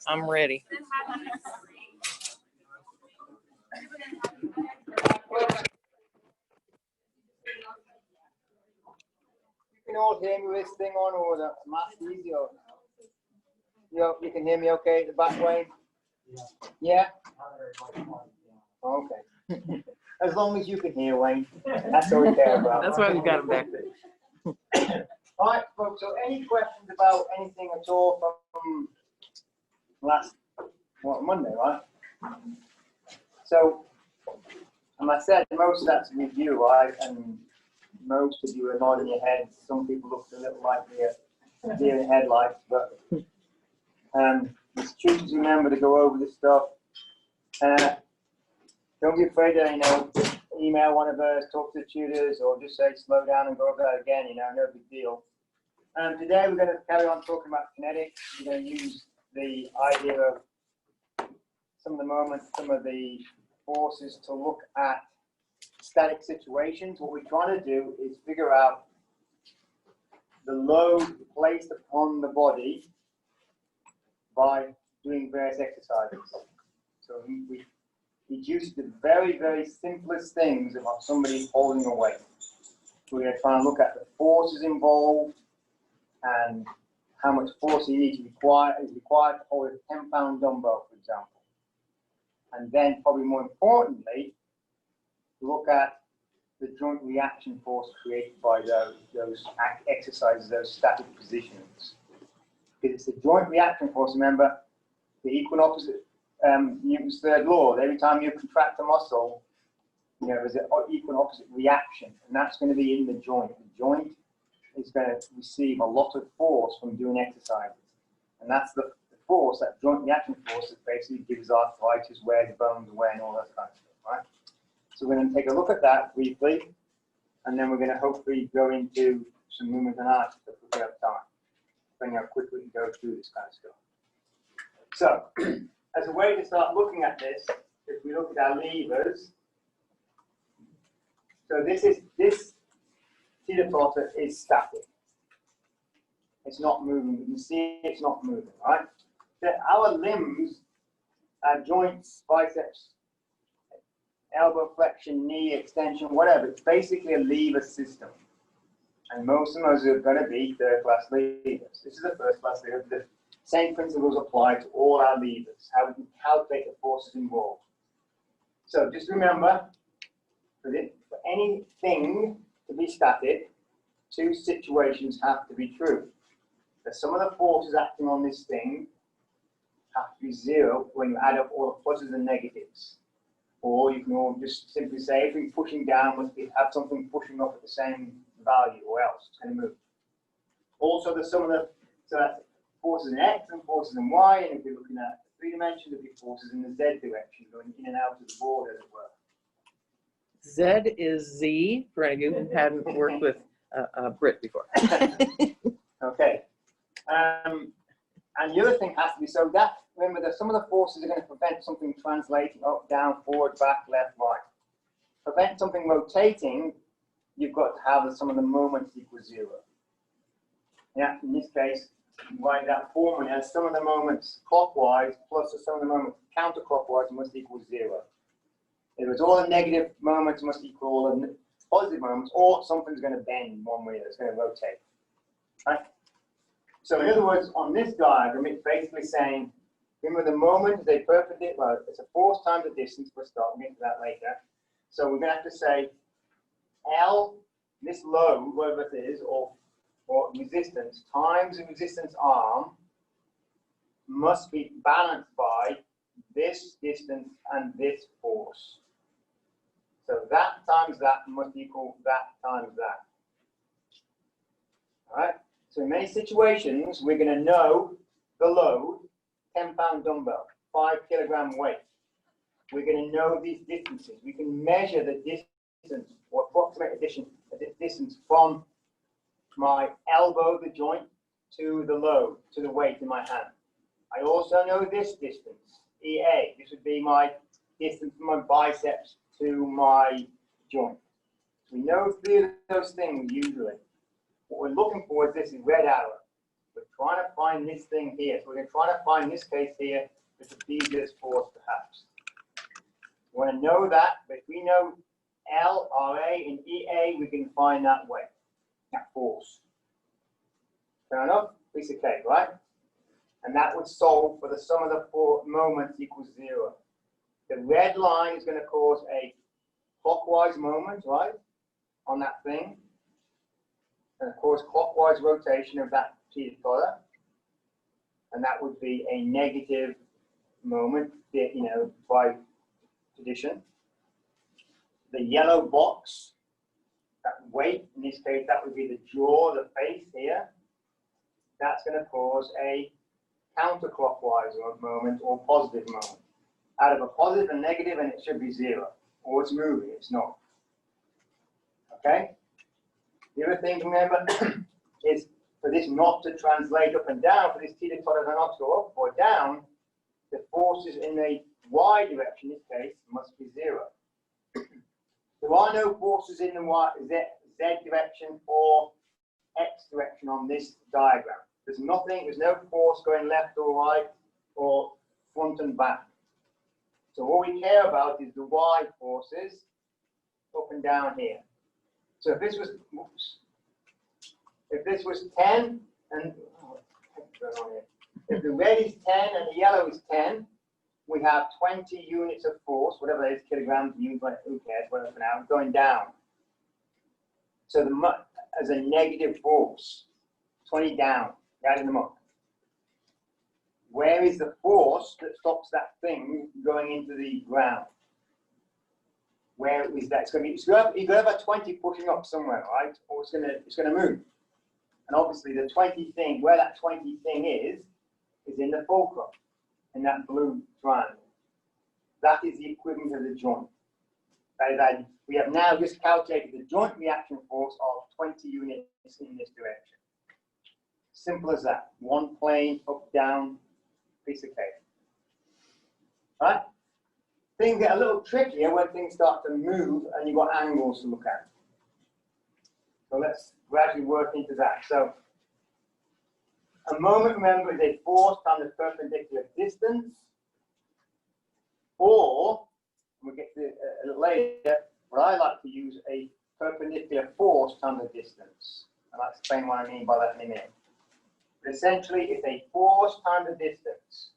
I'm ready. You can all hear me with this thing on, or the mask easy, or you can hear me okay at the back, Wayne? Yeah? Okay. As long as you can hear, Wayne. That's all we care about. That's why we got him back there. All right, folks, so any questions about anything at all from last Monday, right? So, and I said most of that's review, right? And most of you are nodding your heads. Some people look a little like the deer in headlights, but it's true to remember to go over this stuff. Don't be afraid to, email one of us, talk to the tutors, or just say slow down and go over that again, no big deal. Today we're going to carry on talking about kinetics. We're going to use the idea of some of the moments, some of the forces to look at static situations. What we're trying to do is figure out the load placed upon the body by doing various exercises. So we reduce the very, very simplest things of somebody holding a weight. We're going to try and look at the forces involved and how much force you need to is required to hold a 10-pound dumbbell, for example. And then, probably more importantly, look at the joint reaction force created by those exercises, those static positions. Because it's the joint reaction force, remember, the equal and opposite, Newton's third law. Every time you contract a muscle, there's an equal and opposite reaction, and that's going to be in the joint. The joint is going to receive a lot of force from doing exercises, and that's the force, that joint reaction force, that basically gives arthritis, wears bones away, and all that kind of stuff, right? So we're going to take a look at that briefly, and then we're going to hopefully go into some movement analysis if we have time, depending how quickly we can go through this kind of stuff. So, as a way to start looking at this, if we look at our levers, so this teeter totter is static. It's not moving. You can see it's not moving, right? So our limbs, our joints, biceps, elbow flexion, knee extension, whatever, it's basically a lever system. And most of those are going to be third-class levers. This is a first-class lever. The same principles apply to all our levers, how we can calculate the forces involved. So just remember, for anything to be static, two situations have to be true. That some of the forces acting on this thing have to be zero when you add up all the pluses and negatives. Or you can all just simply say everything pushing down must have something pushing up at the same value, or else it's going to move. Also, there's some of the forces in X and forces in Y, and if you're looking at three dimensions, there'll be forces in the Z direction going in and out of the board, as it were. Z is Z, for any of you who hadn't worked with Brit before. Okay. And the other thing has to be, so that, remember that some of the forces are going to prevent something translating up, down, forward, back, left, right. Prevent something rotating, you've got to have some of the moments equal zero. Yeah, in this case, write that formula as some of the moments clockwise plus some of the moments counterclockwise must equal zero. If it's all the negative moments must equal all the positive moments, or something's going to bend one way, that's going to rotate. Right? So in other words, on this diagram, it's basically saying, remember the moment is a perfect, well, it's a force times a distance for a start. We'll get to that later. So we're going to have to say L, this load, whatever it is, or resistance, times the resistance arm must be balanced by this distance and this force. So that times that must equal that times that. All right? So in many situations, we're going to know the load, 10-pound dumbbell, 5-kilogram weight. We're going to know these distances. We can measure the distance, or approximate distance from my elbow, the joint, to the load, to the weight in my hand. I also know this distance, EA. This would be my distance from my biceps to my joint. We know three of those things usually. What we're looking for is this red arrow. We're trying to find this thing here. So we're going to try to find this case here, the trapezius force perhaps. We want to know that, but if we know L, RA, and EA, we can find that way, that force. Fair enough? Piece of cake, right? And that would solve for the sum of the four moments equals 0. The red line is going to cause a clockwise moment, right, on that thing. And of course, clockwise rotation of that teeter-totter. And that would be a negative moment, you know, by tradition. The yellow box, that weight, in this case, that would be the jaw, the face here. That's going to cause a counterclockwise moment or positive moment. Out of a positive and negative, and it should be 0. Or it's moving, it's not. Okay? The other thing to remember is for this not to translate up and down, for this teeter-totter not to go up or down, the forces in the y direction, in this case, must be 0. There are no forces in the z direction or x direction on this diagram. There's nothing, there's no force going left or right or front and back. So all we care about is the y forces up and down here. So if this was, oops, if this was 10 and, if the red is 10 and the yellow is 10, we have 20 units of force, whatever it is, kilograms, units, who cares, whatever for now, going down. So as a negative force, 20 down, adding them up. Where is the force that stops that thing going into the ground? Where is that? It's going to be. You've got to have a 20 pushing up somewhere, right? Or it's going to move. And obviously, the 20 thing, where that 20 thing is in the fulcrum, in that blue triangle. That is the equivalent of the joint. We have now just calculated the joint reaction force of 20 units in this direction. Simple as that. One plane, up, down, piece of cake. Right? Things get a little trickier when things start to move and you've got angles to look at. So let's gradually work into that. So a moment, remember, is a force times the perpendicular distance, or, we'll get to it a little later, but I like to use a perpendicular force times the distance. And I'll explain what I mean by that in a minute. But essentially, it's a force times the distance.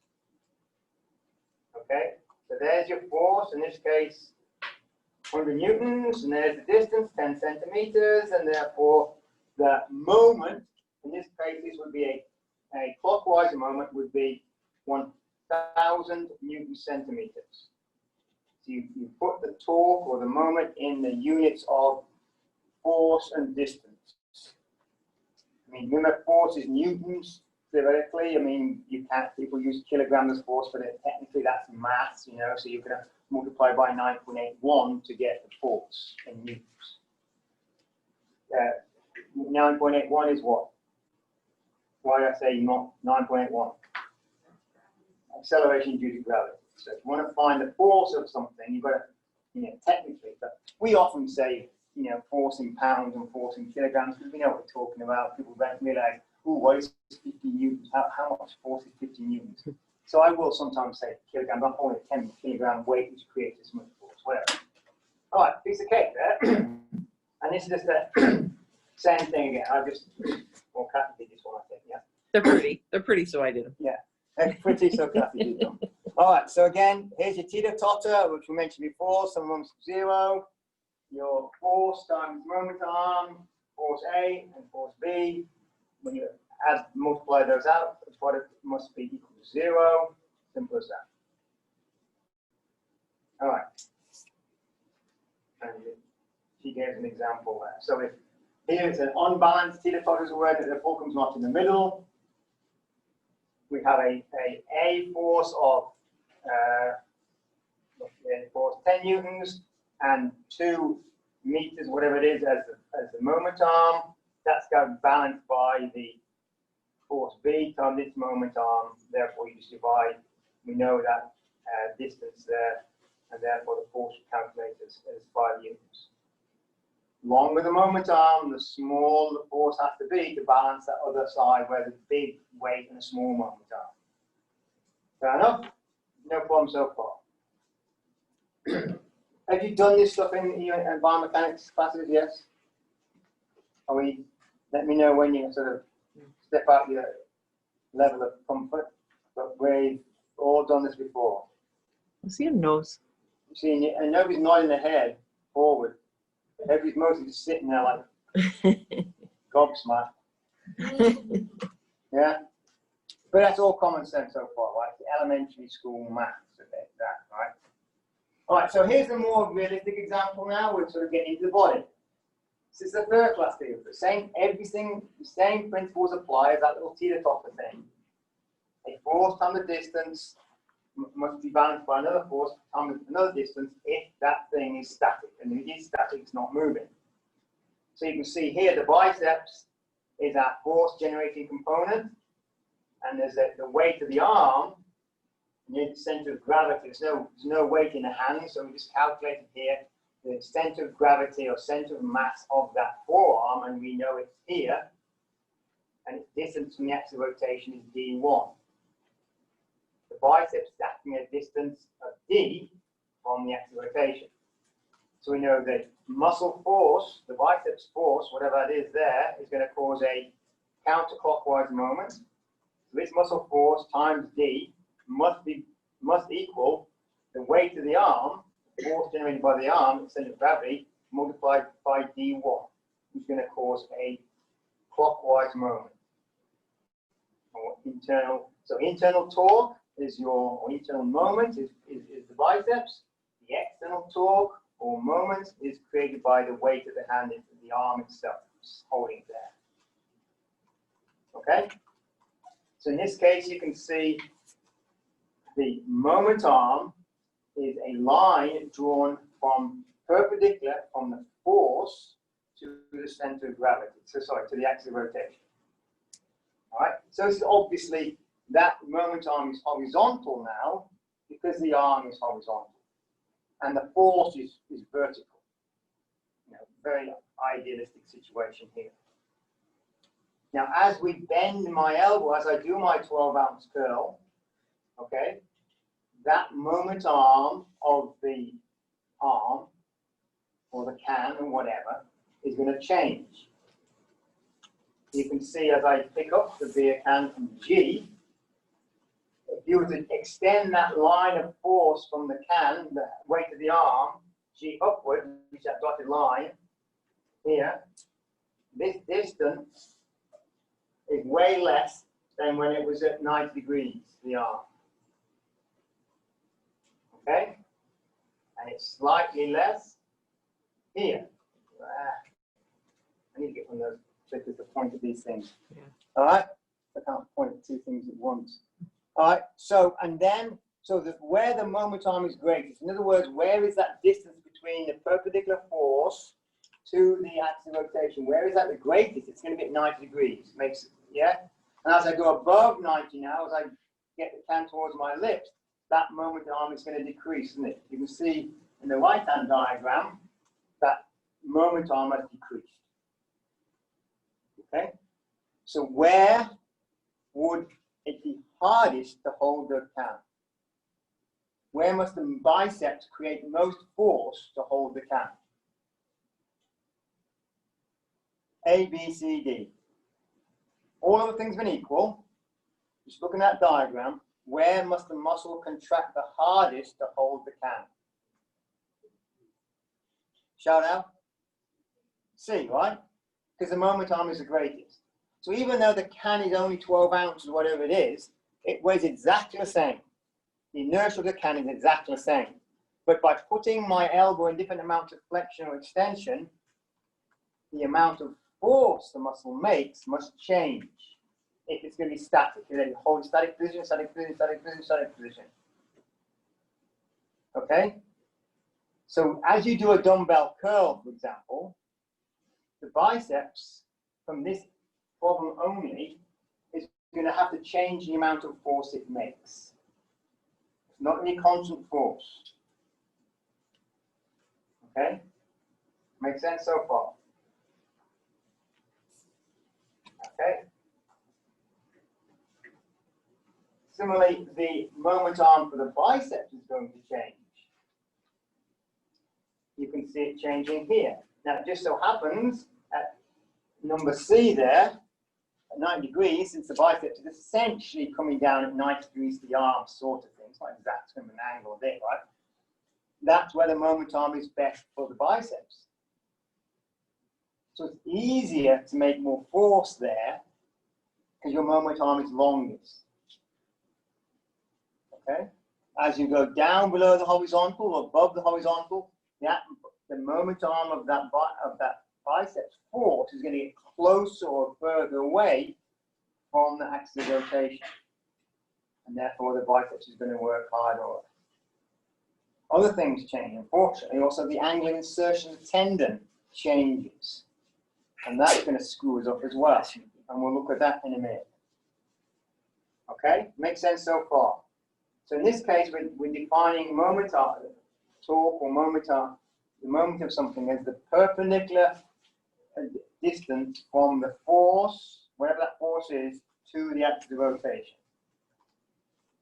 Okay? So there's your force, in this case, 100 newtons, and there's the distance, 10 centimeters, and therefore the moment, in this case, this would be a clockwise moment, would be 1,000 Newton centimeters. So you put the torque or the moment in the units of force and distance. I mean, remember, force is newtons, theoretically. I mean, you can't, people use kilograms as force, but technically that's mass, you know, so you're going to multiply by 9.81 to get the force in newtons. 9.81 is what? Why did I say not 9.81? Acceleration due to gravity. So if you want to find the force of something, you've got to, you know, technically, but we often say, you know, force in pounds and force in kilograms, because we know what we're talking about. People don't realize, oh, what is 50 newtons? How much force is 50 newtons? So I will sometimes say kilograms, not only a 10 kilogram weight which creates this much force, whatever. All right, piece of cake there. And this is just the same thing again. I just, well, Kathy did this one, I think, yeah. They're pretty, so I did them. Yeah, they're pretty, so Kathy did them. All right, so again, here's your teeter-totter, which we mentioned before, some moments 0. Your force times moment arm, force A and force B. When you multiply those out, the product must be equal to 0. Simple as that. All right. And she gave an example there. So if here it's an unbalanced teeter-totter is a word that the fulcrum's not in the middle. We have a force of force 10 newtons and 2 meters, whatever it is, as the moment arm. That's got balanced by the force B times its moment arm. Therefore, you just divide. We know that distance there, and therefore the force calculated as 5 newtons. longer the moment arm, the smaller the force has to be to balance that other side where there's a big weight and a small moment arm. Fair enough? No problem so far. Have you done this stuff in your biomechanics classes? Yes? Let me know when you sort of step out your level of comfort, but we've all done this before. I see a nose. You see, and nobody's nodding their head forward. Everybody's mostly just sitting there like gobsmacked. Yeah? But that's all common sense so far, right? The elementary school maths, okay, that, right? All right, so here's a more realistic example now. We're sort of getting into the body. This is the third class theory. The same principles apply as that little teeter-totter thing. A force times the distance must be balanced by another force times another distance if that thing is static. And if it is static, it's not moving. So you can see here the biceps is our force generating component. And there's the weight of the arm near the center of gravity. There's no weight in the hand, so we just calculated here the center of gravity or center of mass of that forearm, and we know it's here. And its distance from the axis of rotation is d1. The biceps is acting at a distance of d from the axis of rotation. So we know that muscle force, the biceps force, whatever that is there, is going to cause a counterclockwise moment. So this muscle force times d must equal the weight of the arm, the force generated by the arm, the center of gravity, multiplied by d1, which is going to cause a clockwise moment. Or internal torque is or internal moment is the biceps. The external torque or moment is created by the weight of the hand into the arm itself, just holding it there. Okay? So in this case, you can see the moment arm is a line drawn from perpendicular from the force to the center of gravity. So sorry, to the axis of rotation. All right. So this is obviously that moment arm is horizontal now because the arm is horizontal, and the force is vertical. Very idealistic situation here. Now, as we bend my elbow, as I do my 12-ounce curl, okay, that moment arm of the arm, or the can, or whatever, is going to change. You can see as I pick up the beer can from G, if you were to extend that line of force from the can, the weight of the arm, G upward, which is that dotted line here, this distance is way less than when it was at 90 degrees, the arm. Okay? And it's slightly less here. I need to get one of those triggers to point at these things. Yeah. All right? I can't point at two things at once. All right, so, and then, where the moment arm is greatest, in other words, where is that distance between the perpendicular force to the axis of rotation? Where is that the greatest? It's going to be at 90 degrees. Makes, yeah? And as I go above 90 now, as I get the can towards my lips, that moment arm is going to decrease, isn't it? You can see in the right-hand diagram that moment arm has decreased. Okay? So where would it be hardest to hold the can? Where must the biceps create most force to hold the can? A, B, C, D. All other things being equal, just looking at that diagram, where must the muscle contract the hardest to hold the can? Shout out. C, right? Because the moment arm is the greatest. So even though the can is only 12 ounces, whatever it is, it weighs exactly the same. The inertia of the can is exactly the same. But by putting my elbow in different amounts of flexion or extension, the amount of force the muscle makes must change. If it's going to be static, then hold static position, static position, static position, static position. Okay? So as you do a dumbbell curl, for example, the biceps from this problem only is going to have to change the amount of force it makes. It's not any constant force. Okay? Make sense so far? Okay. Similarly, the moment arm for the biceps is going to change. You can see it changing here. Now, it just so happens at number C there, at 90 degrees, since the biceps is essentially coming down at 90 degrees to the arm, sort of thing. It's not exactly an angle there, right? That's where the moment arm is best for the biceps. So it's easier to make more force there because your moment arm is longest. Okay? As you go down below the horizontal or above the horizontal, the moment arm of that biceps force is going to get closer or further away from the axis of rotation. And therefore the biceps is going to work harder. Other things change, unfortunately. Also, the angle of insertion of the tendon changes. And that's going to screw us up as well. And we'll look at that in a minute. Okay? Makes sense so far? So in this case, we're defining moment arm, torque or moment arm, the moment of something as the perpendicular distance from the force, whatever that force is, to the axis of rotation.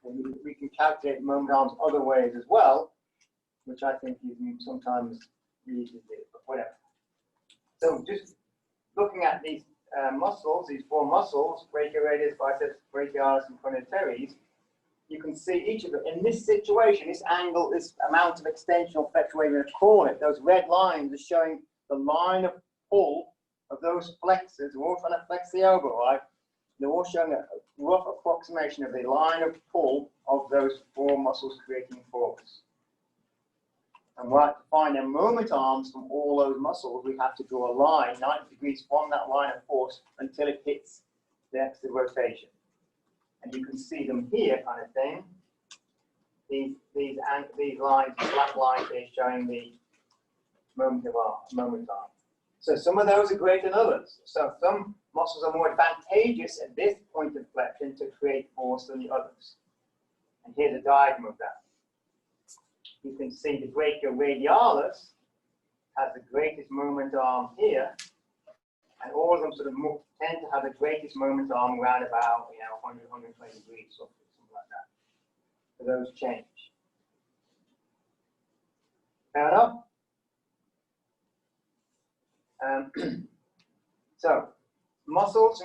And we can calculate moment arms other ways as well, which I think you can sometimes use to do, but whatever. So just looking at these muscles, these four muscles, brachioradius, biceps, brachialis, and coronary teres, you can see each of them. In this situation, this angle, this amount of extension or flexion, whatever you're going to call it, those red lines are showing the line of pull of those flexors. We're all trying to flex the elbow, right? They're all showing a rough approximation of the line of pull of those four muscles creating force. And we'll have to find their moment arms from all those muscles. We have to draw a line 90 degrees from that line of force until it hits the axis of rotation. And you can see them here, kind of thing. These lines, black lines here, showing the moment arm. So some of those are greater than others. So some muscles are more advantageous at this point of flexion to create force than the others. And here's a diagram of that. You can see the brachioradialis has the greatest moment arm here, and all of them sort of tend to have the greatest moment arm around about 100, 120 degrees, something like that. So those change. Fair enough? So muscles,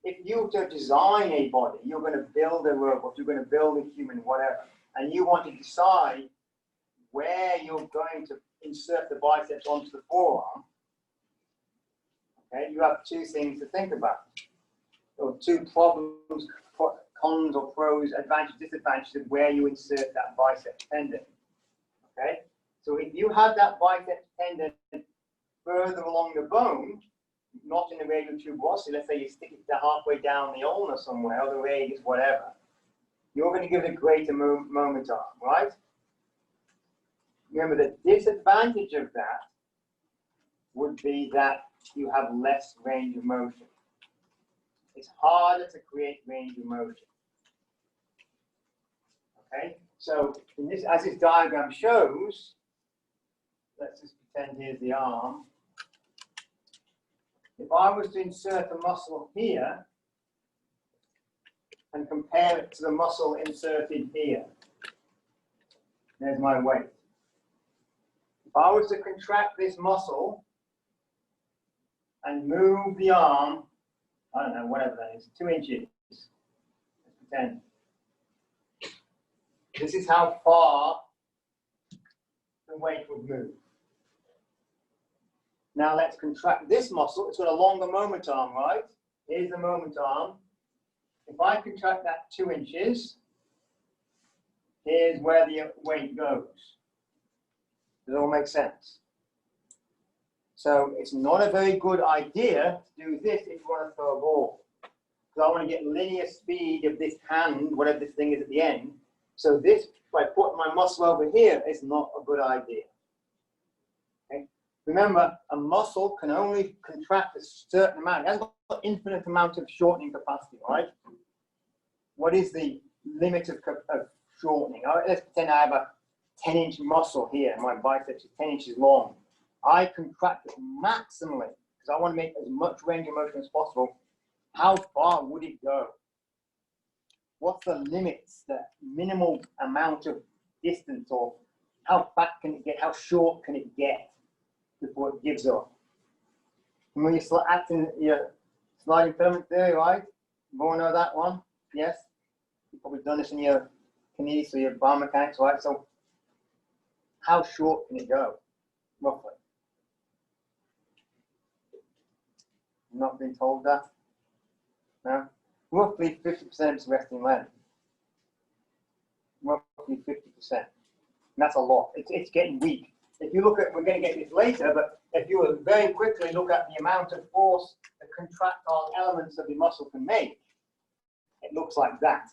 if you were to design a body, you're going to build a robot, you're going to build a human, whatever, and you want to decide where you're going to insert the biceps onto the forearm, okay, you have two things to think about, or two problems, cons or pros, advantages, disadvantages of where you insert that biceps tendon. Okay, so if you have that biceps tendon further along the bone, not in the radial tuberosity, let's say you stick it halfway down the ulna somewhere, or the radius, whatever, you're going to give it a greater moment arm, right? Remember, the disadvantage of that would be that you have less range of motion. It's harder to create range of motion. Okay, so in this, as this diagram shows, let's just pretend here's the arm. If I was to insert a muscle here and compare it to the muscle inserted here, there's my weight. If I was to contract this muscle and move the arm, I don't know, whatever that is, 2 inches, let's pretend. This is how far the weight would move. Now let's contract this muscle. It's got a longer moment arm, right? Here's the moment arm. If I contract that 2 inches, here's where the weight goes. Does it all make sense? So it's not a very good idea to do this if you want to throw a ball. Because I want to get linear speed of this hand, whatever this thing is at the end. So this, if I put my muscle over here, is not a good idea. Okay? Remember, a muscle can only contract a certain amount. It hasn't got an infinite amount of shortening capacity, right? What is the limit of shortening? All right, let's pretend I have a 10-inch muscle here. My biceps is 10 inches long. I contract it maximally because I want to make as much range of motion as possible. How far would it go? What's the limits, the minimal amount of distance, or how back can it get, how short can it get before it gives up? And when you're acting your sliding filament theory, right? You all know that one? Yes? You've probably done this in your kinesiology or your biomechanics, right? So how short can it go, roughly? You've not been told that? No? Roughly 50% of its resting length. Roughly 50%. And that's a lot. It's getting weak. If you look at, we're going to get this later, but if you will very quickly look at the amount of force the contractile elements of the muscle can make, it looks like that.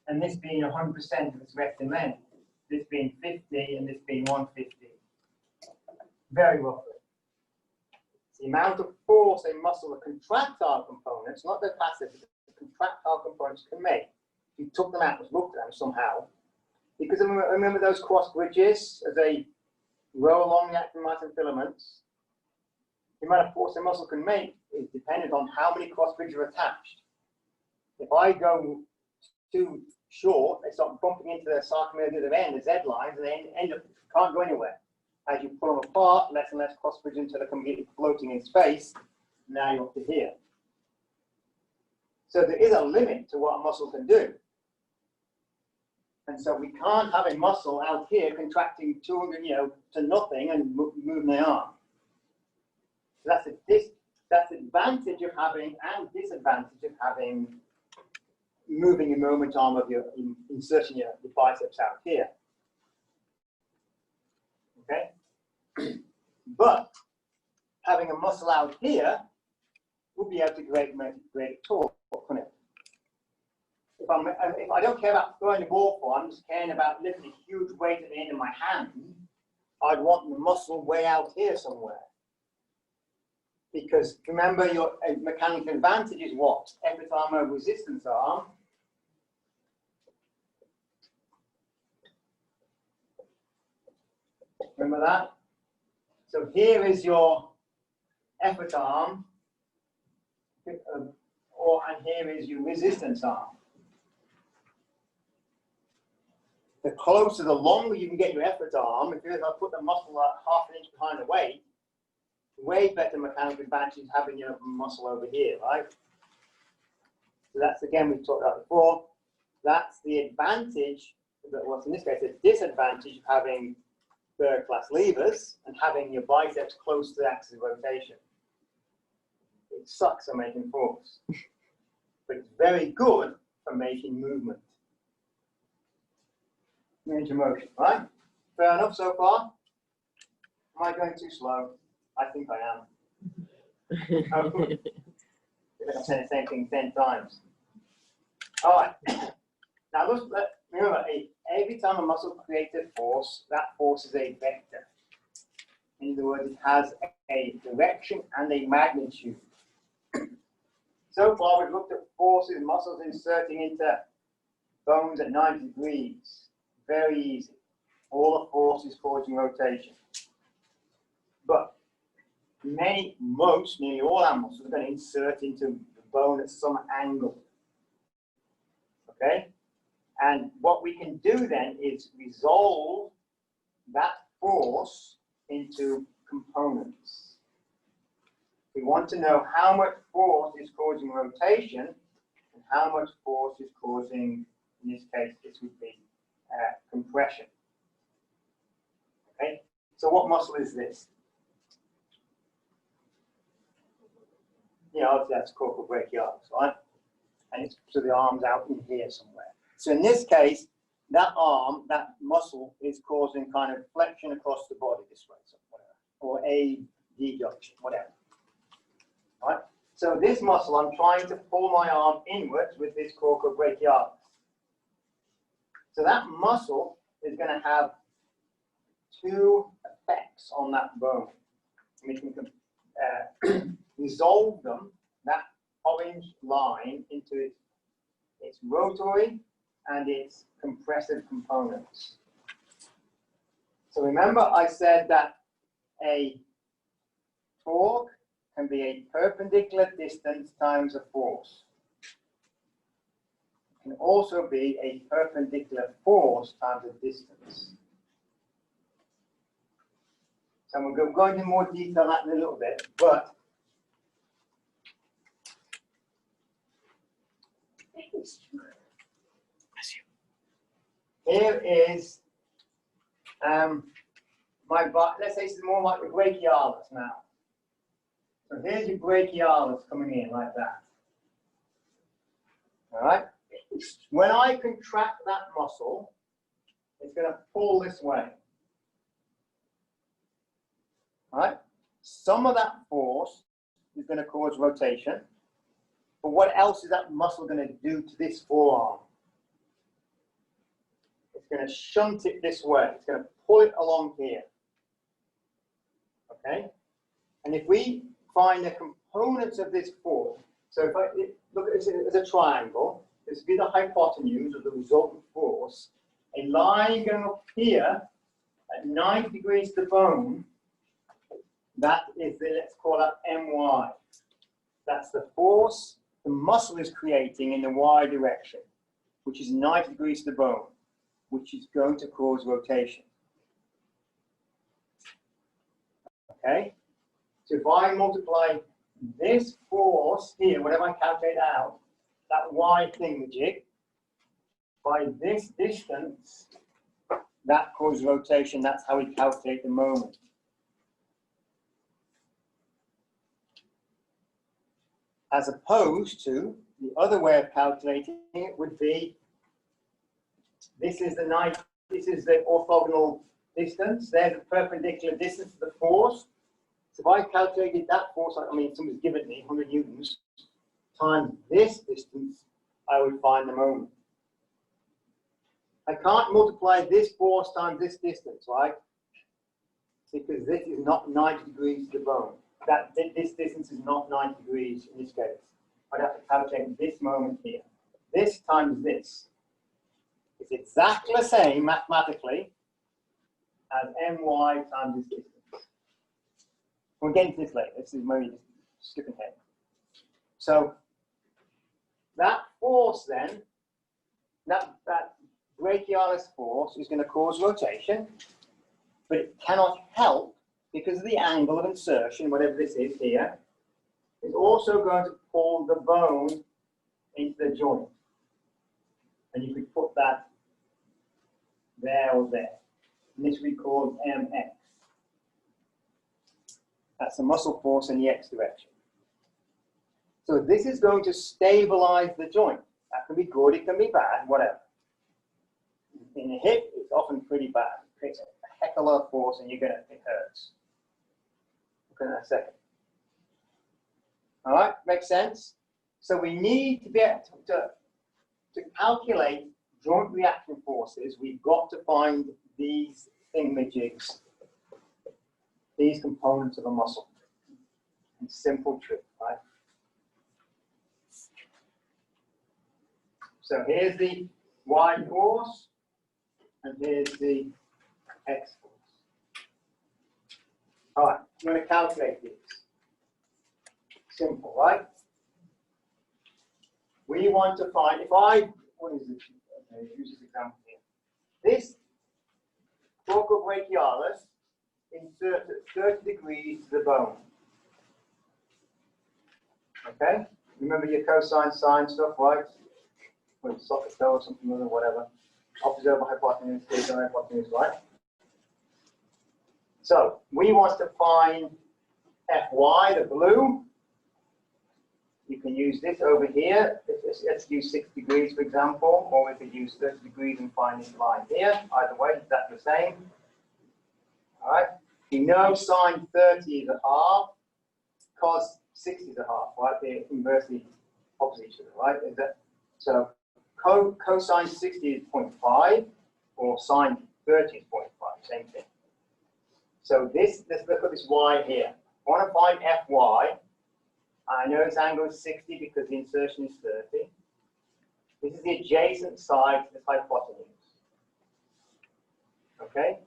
And this being 100% of its resting length, this being 50, and this being 150. Very roughly. It's the amount of force a muscle, the contractile components, not the passive, the contractile components can make. If you took them out and looked at them somehow, because remember those cross bridges as they row along the actin myosin filaments, the amount of force a muscle can make is dependent on how many cross bridges are attached. If I go too short, they start bumping into the sarcomere at the other end, the Z lines, and they end up, can't go anywhere. As you pull them apart, less and less cross bridge until they're completely floating in space. Now you're up to here. So there is a limit to what a muscle can do. And so we can't have a muscle out here contracting 200, to nothing and moving the arm. So that's the advantage of having and disadvantage of having moving your moment arm of your inserting your biceps out here. Okay? But having a muscle out here will be able to create great torque, couldn't it? If I don't care about throwing the ball for, I'm just caring about lifting a huge weight at the end of my hand, I'd want the muscle way out here somewhere. Because remember, your mechanical advantage is what? Effort arm over resistance arm. Remember that? So here is your effort arm, and here is your resistance arm. The closer, the longer you can get your effort arm, if you put the muscle half an inch behind the weight, way better mechanical advantage is having your muscle over here, right? So that's, again, we've talked about before, that's the advantage, but what's in this case a disadvantage of having third-class levers and having your biceps close to the axis of rotation. It sucks at making force, but it's very good for making movement. Range of motion, right? Fair enough so far? Am I going too slow? I think I am. Oh, good. I'm saying the same thing 10 times. All right. Now, remember, every time a muscle creates a force, that force is a vector. In other words, it has a direction and a magnitude. So far, we've looked at forces, muscles inserting into bones at 90 degrees. Very easy. All the force is causing rotation. But nearly all our muscles are going to insert into the bone at some angle. Okay? And what we can do then is resolve that force into components. We want to know how much force is causing rotation and how much force is causing, in this case, this would be compression. Okay? So what muscle is this? Obviously that's corporal brachialis, right? And it's so the arm's out in here somewhere. So in this case, that arm, that muscle is causing kind of flexion across the body this way, so whatever, or a deduction, whatever. Right? So this muscle, I'm trying to pull my arm inwards with this corporal brachialis. So that muscle is going to have two effects on that bone. We can resolve them, that orange line, into its rotary and its compressive components. So remember I said that a torque can be a perpendicular distance times a force. It can also be a perpendicular force times a distance. So we'll go into more detail on that in a little bit, but here is let's say this is more like the brachialis now. So here's your brachialis coming in like that. All right. When I contract that muscle, it's going to pull this way. All right. Some of that force is going to cause rotation. But what else is that muscle going to do to this forearm? It's going to shunt it this way. It's going to pull it along here. Okay? And if we find the components of this force, so if I look at this as a triangle, this would be the hypotenuse of the resultant force. A line going up here at 90 degrees to the bone, that is the, let's call that MY. That's the force the muscle is creating in the Y direction, which is 90 degrees to the bone, which is going to cause rotation. Okay? So if I multiply this force here, whatever I calculate out, that Y thingamajig, by this distance, that causes rotation. That's how we calculate the moment. As opposed to the other way of calculating it would be, this is the orthogonal distance. There's the perpendicular distance to the force. So if I calculated that force, I mean, somebody's given me 100 newtons times this distance, I would find the moment. I can't multiply this force times this distance, right? Because this is not 90 degrees to the bone. This distance is not 90 degrees in this case. I'd have to calculate this moment here. This times this. It's exactly the same mathematically as my times this distance. We'll get into this later. This is maybe just skipping ahead. So that force then, that brachialis force is going to cause rotation, but it cannot help because of the angle of insertion, whatever this is here, is also going to pull the bone into the joint. And you could put that there or there. And this we call mx. That's the muscle force in the x direction. So this is going to stabilize the joint. That can be good, it can be bad, whatever. In the hip, it's often pretty bad. It creates a heck of a lot of force and it hurts. Look at that in a second. All right, makes sense? So we need to be able to calculate joint reaction forces. We've got to find these thingamajigs, these components of a muscle. And simple trick, right? So here's the Y force, and here's the X force. All right, I'm going to calculate these. Simple, right? We want to find, what is this? Okay, use this example here. This brachialis inserts at 30 degrees to the bone. Okay? Remember your cosine, sine stuff, right? Or socket toe or something or whatever. Opposite over hypotenuse, theta hypotenuse, right? So we want to find Fy, the blue. You can use this over here. Let's use 6 degrees, for example, or we could use 30 degrees and find this line here. Either way, that's the same. All right. You know sine 30 is a half, cos 60 is a half, right? They're inversely opposite each other, right? Is that so? Cosine 60 is 0.5, or sine 30 is 0.5, same thing. So let's look at this y here. I want to find Fy. I know its angle is 60 because the insertion is 30. This is the adjacent side to the hypotenuse. Okay?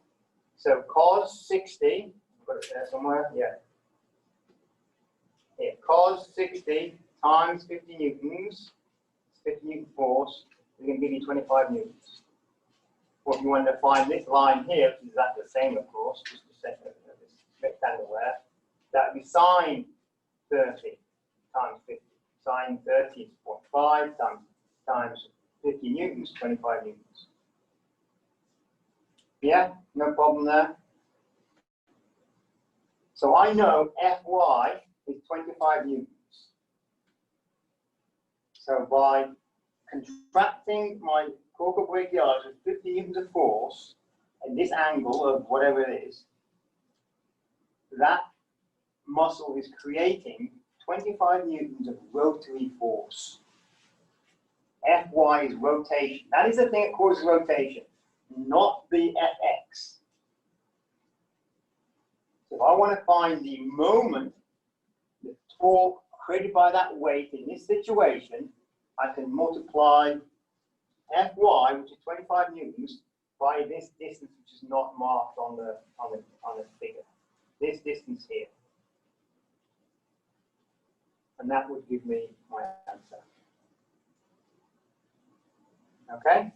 So cos 60, I've got it there somewhere, yeah. here, cos 60 times 50 newtons, 50 newton force, is going to give you 25 newtons. Or if you want to find this line here, which is exactly the same, of course, just to set this rectangle there, that would be sine 30 times 50. Sine 30 is 0.5 times 50 newtons, 25 newtons. Yeah, no problem there. So I know Fy is 25 newtons. So by contracting my corporal brachialis with 50 newtons of force at this angle of whatever it is, that muscle is creating 25 newtons of rotary force. Fy is rotation. That is the thing that causes rotation, not the Fx. So if I want to find the moment, the torque created by that weight in this situation, I can multiply Fy, which is 25 newtons, by this distance, which is not marked on the figure. This distance here. And that would give me my answer. Okay?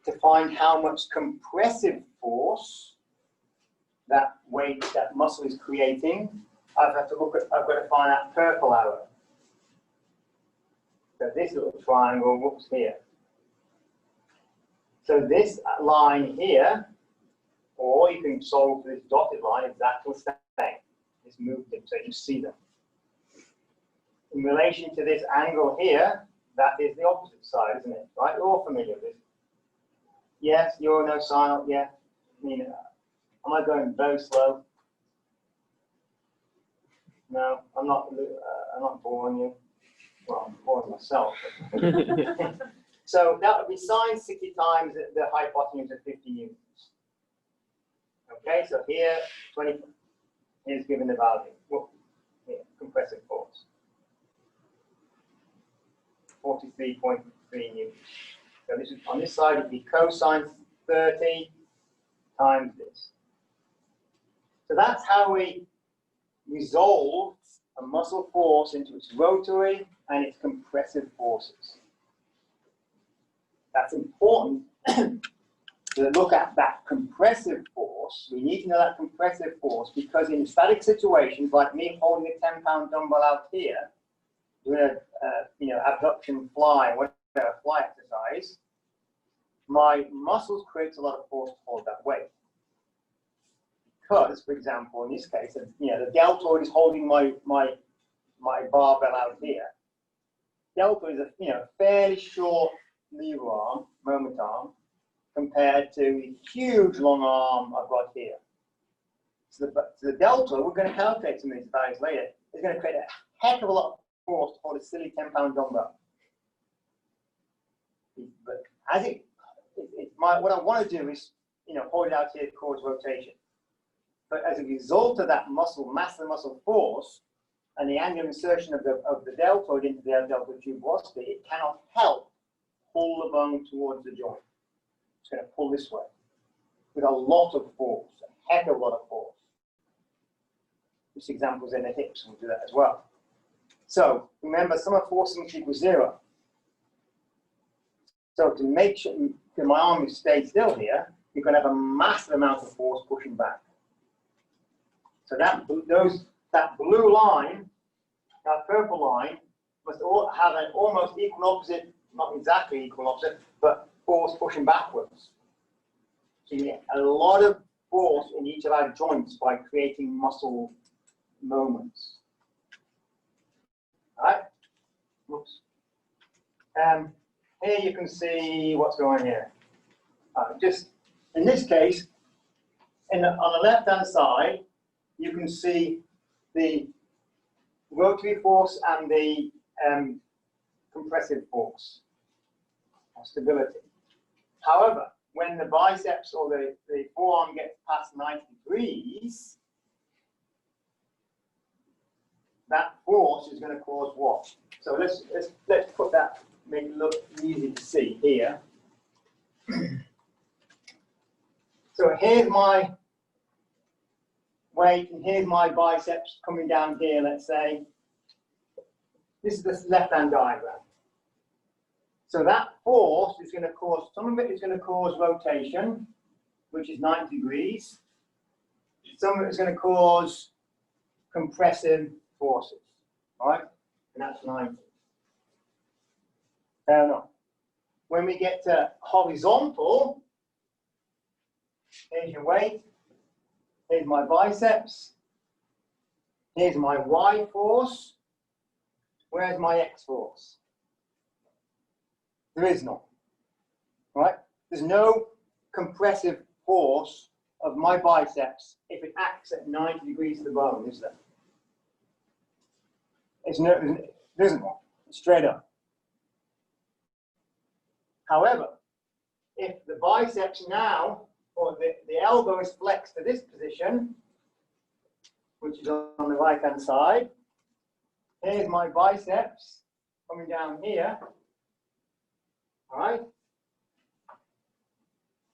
To find how much compressive force that weight, that muscle is creating, I've got to find that purple arrow. So this little triangle, whoops, here. So this line here, or you can solve this dotted line exactly the same. Just move them so you see them. In relation to this angle here, that is the opposite side, isn't it? Right? You're all familiar with this. Yes, you're no silent. Yeah. I mean, am I going very slow? No, I'm not. I'm not boring you. Well, I'm boring myself. So that would be sine 60 times the hypotenuse of 50 newtons. Okay, so here 20 is given the value. Well, here, compressive force. 43.3 newtons. So this is, on this side it would be cosine 30 times this. So that's how we resolve a muscle force into its rotary and its compressive forces. That's important to look at that compressive force. We need to know that compressive force because in static situations, like me holding a 10-pound dumbbell out here, doing a abduction fly, whatever fly exercise, my muscles create a lot of force to hold that weight. Because, for example, in this case, the deltoid is holding my barbell out here. Deltoid is a fairly short lever arm, moment arm, compared to the huge long arm I've got here. So the deltoid, we're going to calculate some of these values later, is going to create a heck of a lot of force to hold a silly 10-pound dumbbell. But as what I want to do is, hold it out here to cause rotation. But as a result of that muscle mass and muscle force, and the angular insertion of the deltoid into the deltoid tuberosity, it cannot help pull the bone towards the joint. It's going to pull this way with a lot of force, a heck of a lot of force. This example's in the hips, we'll do that as well. So remember, sum of forces equals 0. So to make sure that my arm stays still here, you're going to have a massive amount of force pushing back. So that blue line, that purple line, must all have an almost equal opposite, not exactly equal opposite, but force pushing backwards. So you get a lot of force in each of our joints by creating muscle moments. All right? Whoops. Here you can see what's going on here. Just in this case, on the left-hand side, you can see the rotary force and the compressive force or stability. However, when the biceps or the forearm gets past 90 degrees, that force is going to cause what? So let's put that, make it look easy to see here. So here's my weight, and here's my biceps coming down here, let's say. This is the left-hand diagram. So that force is going to cause, some of it is going to cause rotation, which is 90 degrees. Some of it is going to cause compressive forces, all right? And that's 90. Fair enough. When we get to horizontal, here's your weight, here's my biceps, here's my Y force, where's my X force? There is none, right? There's no compressive force of my biceps if it acts at 90 degrees to the bone, is there? There isn't one, straight up. However, if the biceps now, or the elbow is flexed to this position, which is on the right-hand side, here's my biceps coming down here, all right?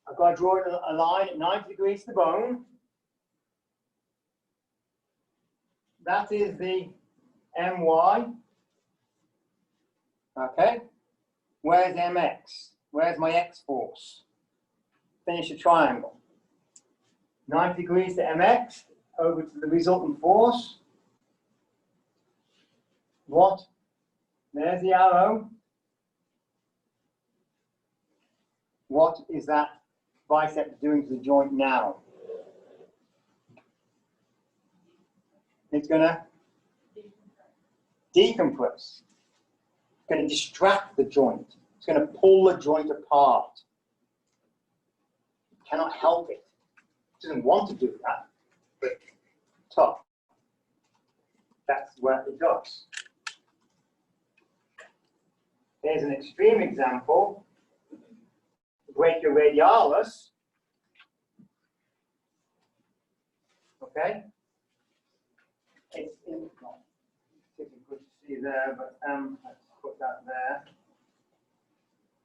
I've got to draw a line at 90 degrees to the bone. That is the MY. Okay. Where's MX? Where's my X force? Finish a triangle. 90 degrees to MX, over to the resultant force. What? There's the arrow. What is that bicep doing to the joint now? It's going to decompress. It's going to distract the joint. It's going to pull the joint apart. It cannot help it. It doesn't want to do that, but tough. That's what it does. Here's an extreme example. Brachioradialis. Okay. It's not particularly good to see there, but let's put that there.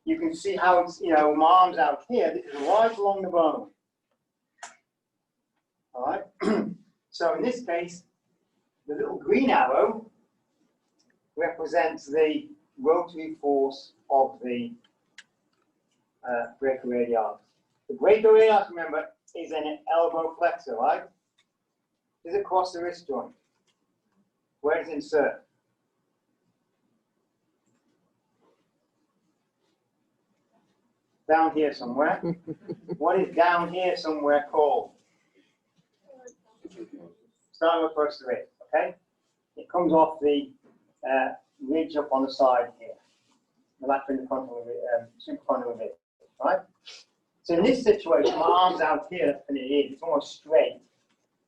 You can see how it's, my arm's out here. This is right along the bone. All right. So in this case, the little green arrow represents the rotary force of the brachioradialis. The brachioradialis, remember, is an elbow flexor, right? Is it across the wrist joint? Where does it insert? Down here somewhere. What is down here somewhere called? Starting across the wrist, okay? It comes off the ridge up on the side here. The lateral suprafrontal ridge, right? So in this situation, my arm's out here, and it's almost straight.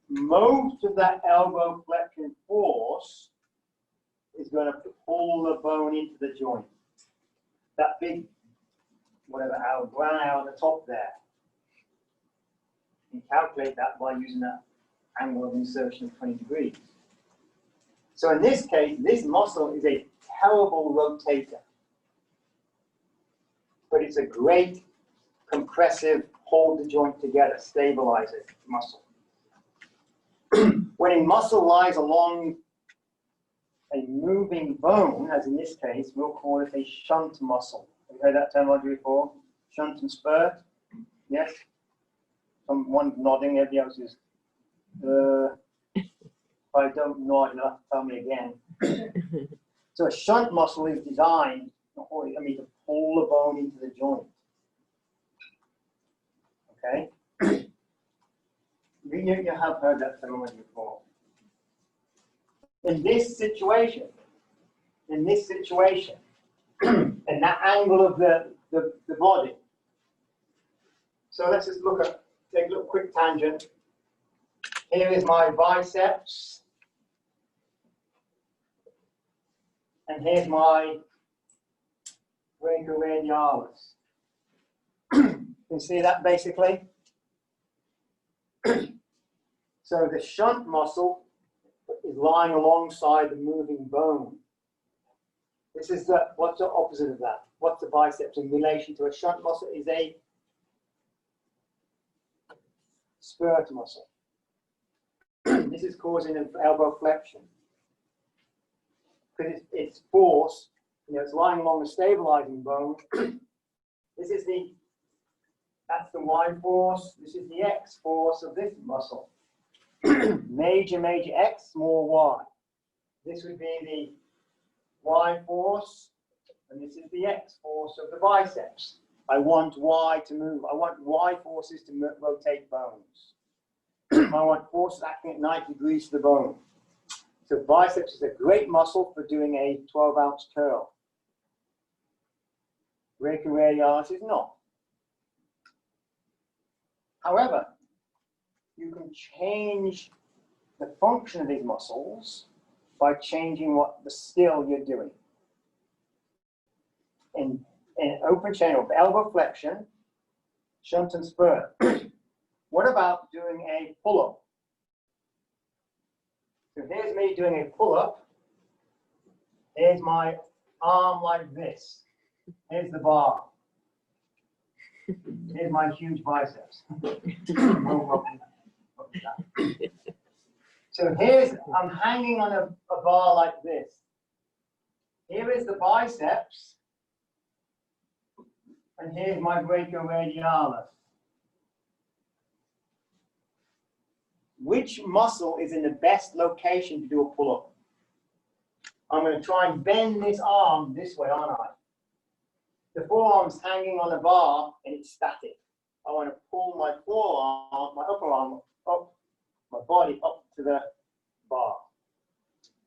Most of that elbow flexion force is going to pull the bone into the joint. That big, whatever arrow, brown arrow at the top there. You can calculate that by using that angle of insertion of 20 degrees. So in this case, this muscle is a terrible rotator, but it's a great compressive, hold the joint together, stabilize it muscle. When a muscle lies along a moving bone, as in this case, we'll call it a shunt muscle. Have you heard that terminology before? Shunt and spur? Yes? Someone nodding, everybody else is, if I don't nod, you'll have to tell me again. So a shunt muscle is designed, to pull the bone into the joint. Okay? You have heard that terminology before. In this situation, and that angle of the body. So let's just take a little quick tangent. Here is my biceps. And here's my brachioradialis. You can see that basically? So the shunt muscle is lying alongside the moving bone. This is what's the opposite of that? What's the biceps in relation to a shunt muscle? Is a spurt muscle. this is causing an elbow flexion. Because it's force, it's lying along the stabilizing bone. This is that's the Y force. This is the X force of this muscle. Major X, small y. This would be the Y force, and this is the X force of the biceps. I want Y to move. I want Y forces to rotate bones. I want forces acting at 90 degrees to the bone. So biceps is a great muscle for doing a 12-ounce curl. Brachioradialis is not. However, you can change the function of these muscles by changing what the skill you're doing. In open chain or elbow flexion, shunt and spur. What about doing a pull-up? So here's me doing a pull-up. Here's my arm like this. Here's the bar. Here's my huge biceps. So I'm hanging on a bar like this. Here is the biceps. And here's my brachioradialis. Which muscle is in the best location to do a pull-up? I'm going to try and bend this arm this way, aren't I? The forearm's hanging on a bar and it's static. I want to pull my forearm, my upper arm up, my body up to the bar.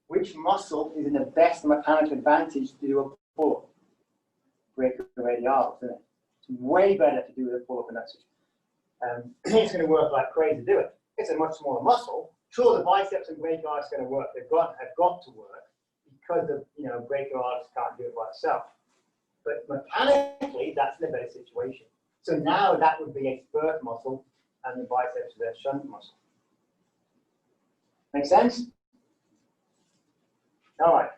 Which muscle is in the best mechanical advantage to do a pull-up? Brachioradialis, isn't it? It's way better to do a pull-up in that situation. It's going to work like crazy to do it. It's a much smaller muscle. Sure, the biceps and brachioradialis are going to work. Have got to work because the brachioradialis can't do it by itself. But mechanically, that's in a better situation. So now that would be a spurt muscle, and the biceps is a shunt muscle. Make sense? All right.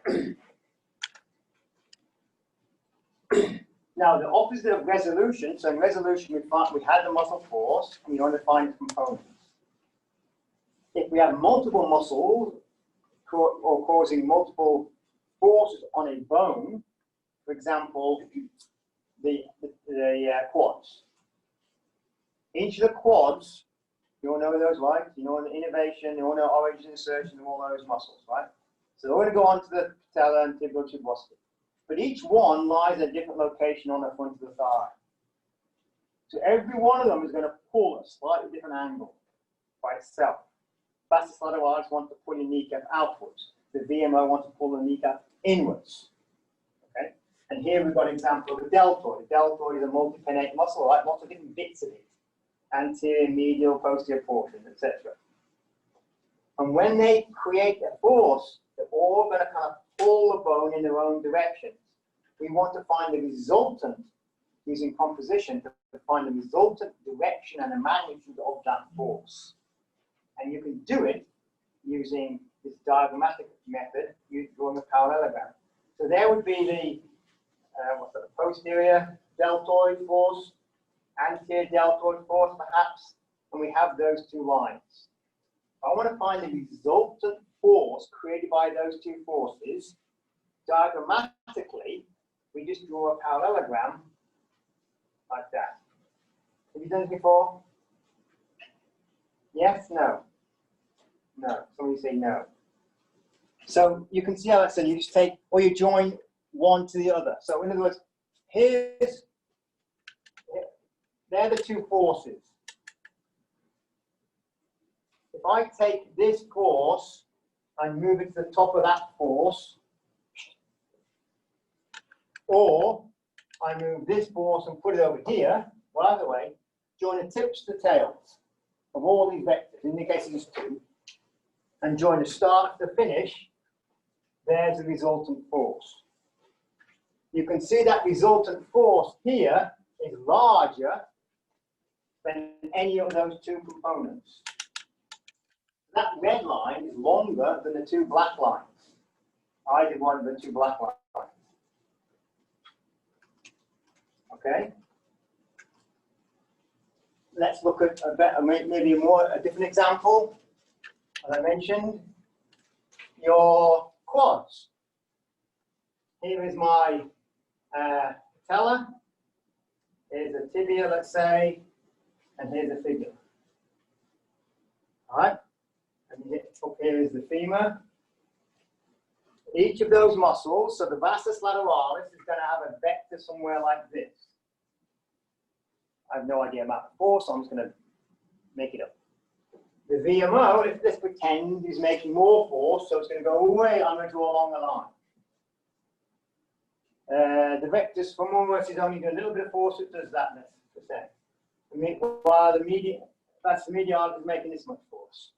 Now, the opposite of resolution. So in resolution, we had the muscle force, and we want to find its components. If we have multiple muscles or causing multiple forces on a bone, for example, the quads. Each of the quads, you all know those, right? You know the innervation, you all know origin, insertion, and all those muscles, right? So we're going to go on to the patella and tibial tuberosity. But each one lies at a different location on the front of the thigh. So every one of them is going to pull a slightly different angle by itself. Fasciculatitis wants to pull your kneecap outwards. The VMO wants to pull the kneecap inwards. Okay? And here we've got an example of the deltoid. The deltoid is a multi-pennate muscle, right? Lots of different bits of it. Anterior, medial, posterior portions, etc. And when they create a force, they're all going to kind of pull the bone in their own directions. We want to find the resultant, using composition, to find the resultant direction and the magnitude of that force. And you can do it using this diagrammatic method, drawing a parallelogram. So there would be the posterior deltoid force, anterior deltoid force perhaps, and we have those two lines. I want to find the resultant force created by those two forces. Diagrammatically, we just draw a parallelogram like that. Have you done this before? Yes? No? No. Somebody say no. So you can see how that's done. You just take, or you join one to the other. So in other words, they're the two forces. If I take this force and move it to the top of that force, or I move this force and put it over here, well, either way, join the tips to the tails of all these vectors, in the case of these two, and join the start to the finish, there's the resultant force. You can see that resultant force here is larger than any of those two components. That red line is longer than the two black lines. Either one of the two black lines. Okay? Let's look at maybe a different example. as I mentioned, your quads. Here is my patella. Here's a tibia, let's say, and here's a fibula. All right, and up here is the femur. Each of those muscles, so the vastus lateralis is going to have a vector somewhere like this. I have no idea about the force, so I'm just going to make it up. The VMO, let's pretend, is making more force, so it's going to go away. I'm going to draw along the line. The vectors femoris is only doing a little bit of force, it does that, let's say. While the medial, that's the medialis is making this much force.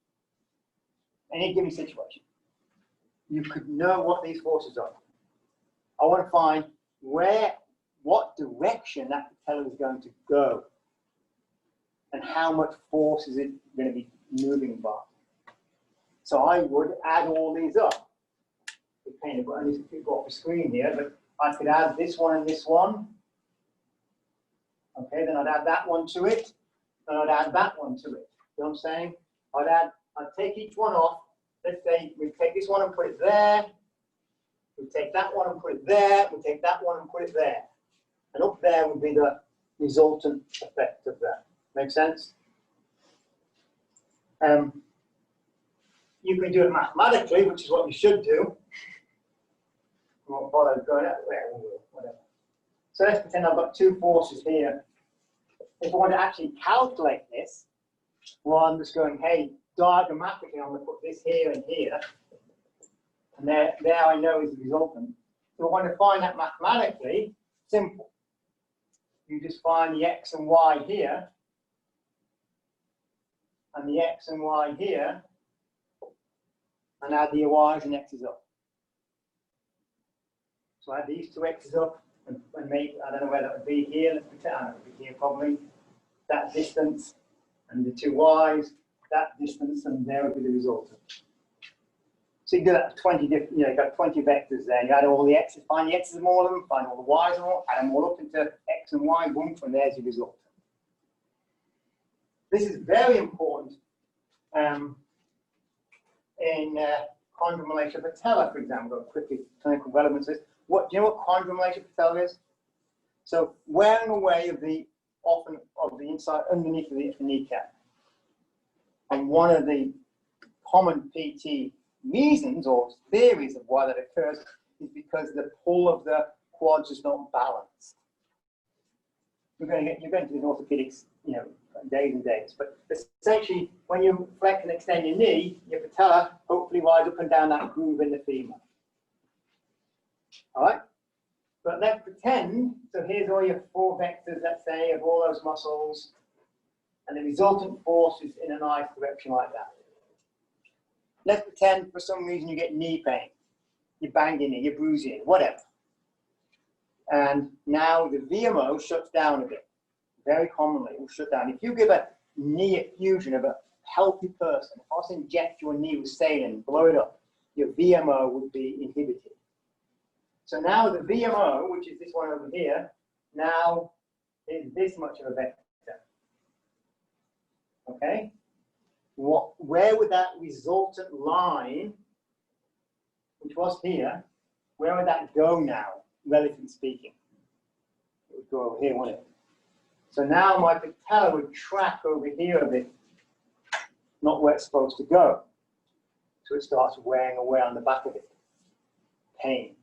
Any given situation. You could know what these forces are. I want to find what direction that patella is going to go, and how much force is it going to be moving by. So I would add all these up. I need to go off the screen here, but I could add this one and this one. Okay, then I'd add that one to it, and I'd add that one to it. You know what I'm saying? I'd take each one off. Let's say we take this one and put it there. We take that one and put it there. We take that one and put it there. And up there would be the resultant effect of that. Make sense? You can do it mathematically, which is what you should do. We won't bother going out there, whatever. So let's pretend I've got two forces here. If I want to actually calculate this, well, I'm just going, hey, diagrammatically, I'm going to put this here and here. And there I know is the resultant. So I want to find that mathematically, simple. You just find the x and y here, and the x and y here, and add the y's and x's up. So add these two x's up and make, I don't know where that would be here, let's pretend that would be here probably, that distance and the two y's, that distance, and there would be the resultant. So you do that 20 different, you've got 20 vectors there, you add all the x's, find the x's of all of them, find all the y's of all, add them all up into x and y, boom, and there's your result. This is very important in chondromalacia patella, for example. Got quickly clinical relevance. Do you know what chondromalacia patella is? So wearing away of the inside, underneath of the kneecap. And one of the common PT reasons or theories of why that occurs is because the pull of the quads is not balanced. You're going to the orthopedics, days and days. But essentially, when you flex and extend your knee, your patella hopefully rides up and down that groove in the femur. All right? But let's pretend, so here's all your four vectors, let's say, of all those muscles, and the resultant force is in a nice direction like that. Let's pretend for some reason you get knee pain. You bang your knee, you bruise your knee, whatever. And now the VMO shuts down a bit. Very commonly, it will shut down. If you give a knee effusion of a healthy person, if I was to inject your knee with saline and blow it up, your VMO would be inhibited. So now the VMO, which is this one over here, now is this much of a vector. Okay? Where would that resultant line, which was here, where would that go now, relatively speaking? It would go over here, wouldn't it? So now my patella would track over here a bit, not where it's supposed to go. So it starts wearing away on the back of it. Pain.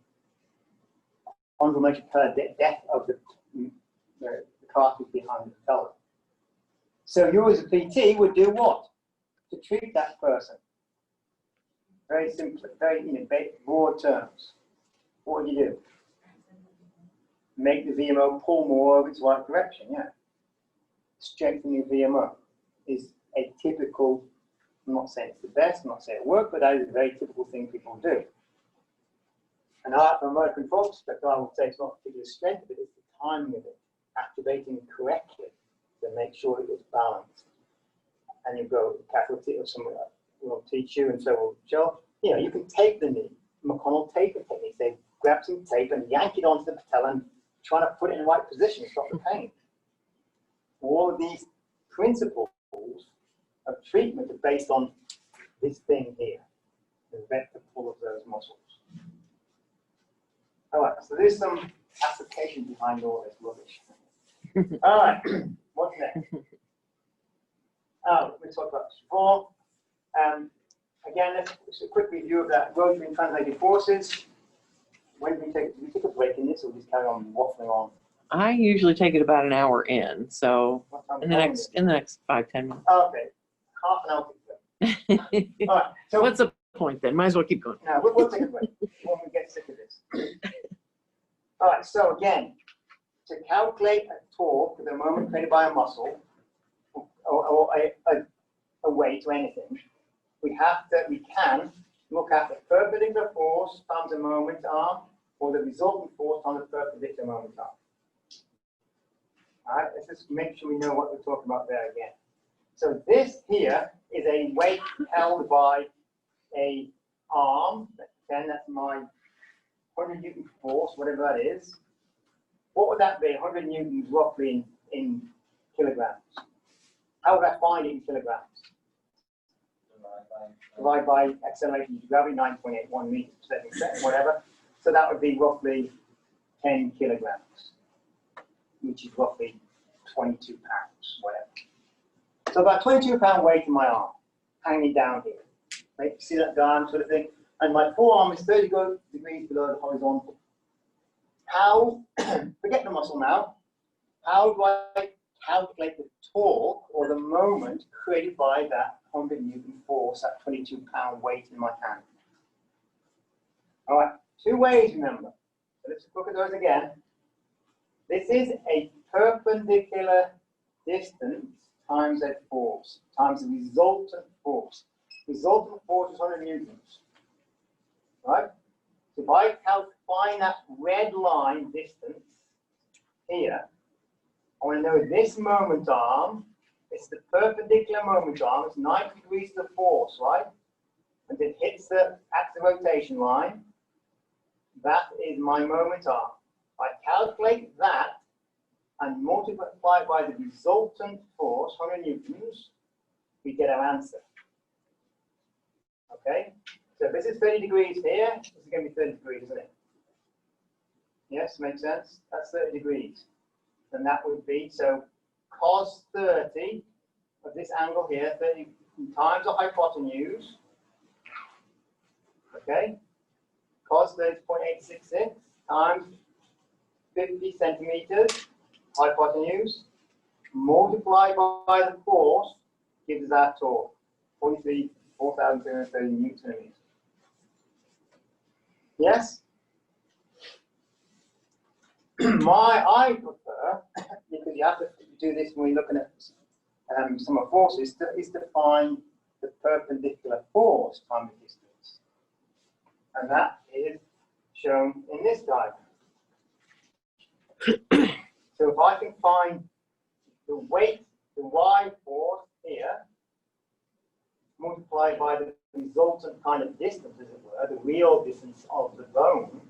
Chondromalacia patella, death of the cartilage behind the patella. So you as a PT would do what? To treat that person. Very simply, very broad terms. What would you do? Make the VMO pull more over its right direction, yeah. Strengthening the VMO is a typical, I'm not saying it's the best, I'm not saying it works, but that is a very typical thing people do. And from a motor control perspective, I would say it's not particular strength, but it's the timing of it, activating it correctly to make sure it is balanced. And you go, faculty or someone will teach you, and so will Joe. You can tape the knee. McConnell taper technique. They grab some tape and yank it onto the patella and try to put it in the right position to stop the pain. All of these principles of treatment are based on this thing here, the vector pull of those muscles. All right, so there's some application behind all this rubbish. All right, what's next? Oh, we talked about this before. Again, let's just a quick review of that rotary and translated forces. When do we take a break in this, or just carry on waffling on? I usually take it about an hour in, so What time in the next 5-10 minutes. Okay, half an hour. All right, so What's the point then? Might as well keep going. now we'll take a break when we get sick of this. All right, so again, to calculate a torque at the moment created by a muscle or a weight or anything, we can look at the perpendicular force times the moment arm, or the resultant force times the perpendicular moment arm. All right, let's just make sure we know what we're talking about there again. So this here is a weight held by a arm. Then that's my 100 Newton force, whatever that is. What would that be? 100 newtons roughly in kilograms. How would I find it in kilograms? Divide by acceleration due to gravity, 9.81 meters per second, whatever. So that would be roughly 10 kilograms, which is roughly 22 pounds, whatever. So about 22-pound weight in my arm, hanging down here. Right? See that diagram sort of thing? And my forearm is 30 degrees below the horizontal. How, forget the muscle now, how do I calculate the torque or the moment created by that 100 Newton force, that 22-pound weight in my hand? All right, two ways, remember. So let's look at those again. This is a perpendicular distance times a force, times the resultant force. Resultant force is 100 newtons. Right? So if I find that red line distance here, I want to know this moment arm. It's the perpendicular moment arm. It's 90 degrees to the force, right? And it hits the axis of rotation line. That is my moment arm. I calculate that and multiply by the resultant force, 100 newtons, we get our answer. Okay? So if this is 30 degrees here, this is going to be 30 degrees, isn't it? Yes, makes sense? That's 30 degrees. And that would be, so cos 30 of this angle here, 30 times the hypotenuse. Okay? Cos 30.866 times 50 centimeters hypotenuse multiplied by the force gives us our torque, 4,230 Newton meters. Yes? I prefer, because you have to do this when we're looking at some of forces, is to find the perpendicular force times the distance. And that is shown in this diagram. So if I can find the weight, the y force here, multiplied by the resultant kind of distance, as it were, the real distance of the bone,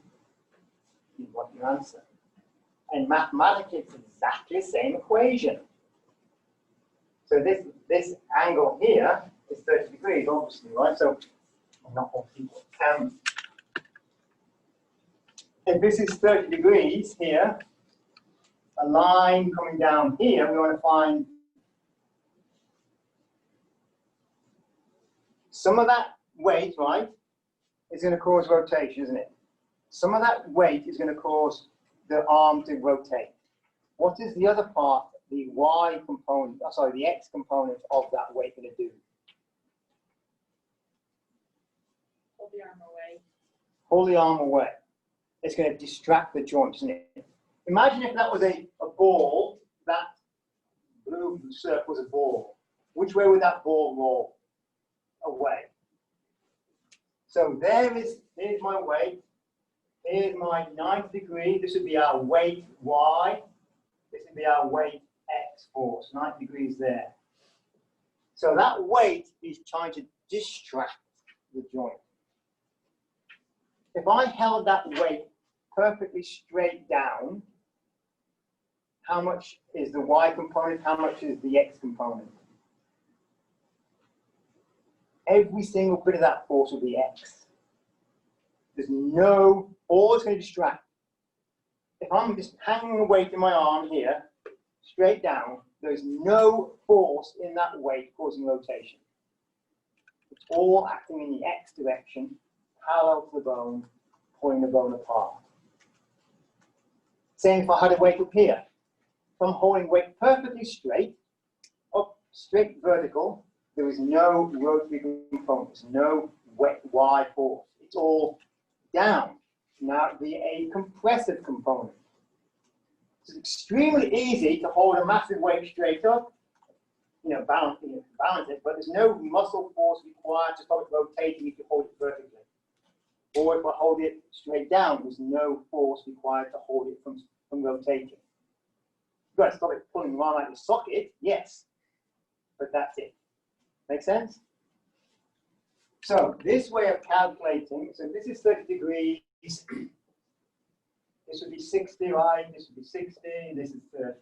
is what you answer. And mathematically, it's exactly the same equation. So this angle here is 30 degrees, obviously, right? So, not all people. If this is 30 degrees here, a line coming down here, we want to find some of that weight, right, is going to cause rotation, isn't it? Some of that weight is going to cause the arm to rotate. What is the other part, the y component, sorry, the x component of that weight going to do? Hold the arm away. Pull the arm away. It's going to distract the joint, isn't it? Imagine if that was a ball, that blue circle was a ball. Which way would that ball roll? Away. So here's my weight. Here's my 90 degrees. This would be our weight y. This would be our weight x force, 90 degrees there. So that weight is trying to distract the joint. If I held that weight perfectly straight down, how much is the y component? How much is the x component? every single bit of that force will be X. There's no, all it's going to distract. If I'm just hanging a weight in my arm here, straight down, there's no force in that weight causing rotation. It's all acting in the X direction, parallel to the bone, pulling the bone apart. Same if I had a weight up here. If I'm holding weight perfectly straight, up straight vertical, there is no rotary component, there's no Y force. It's all down. Now it'd be a compressive component. It's extremely easy to hold a massive weight straight up, balance it, but there's no muscle force required to stop it rotating if you hold it vertically. Or if I hold it straight down, there's no force required to hold it from rotating. You've got to stop it pulling around like a socket, yes, but that's it. Make sense? So this way of calculating, so this is 30 degrees, this would be 60, right? This would be 60, this is 30.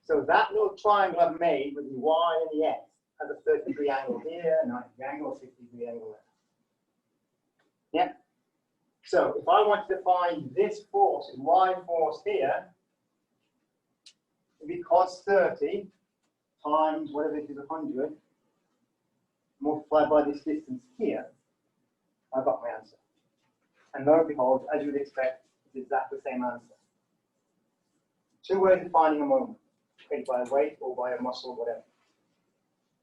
So that little triangle I've made with the Y and the X has a 30-degree angle here, a 90-degree angle, a 60-degree angle there. Yeah? So if I wanted to find this force, this Y force here, it'd be cos 30 times whatever it is, 100, multiplied by this distance here, I've got my answer. And lo and behold, as you would expect, it's exactly the same answer. Two ways of finding a moment, created by a weight or by a muscle, whatever.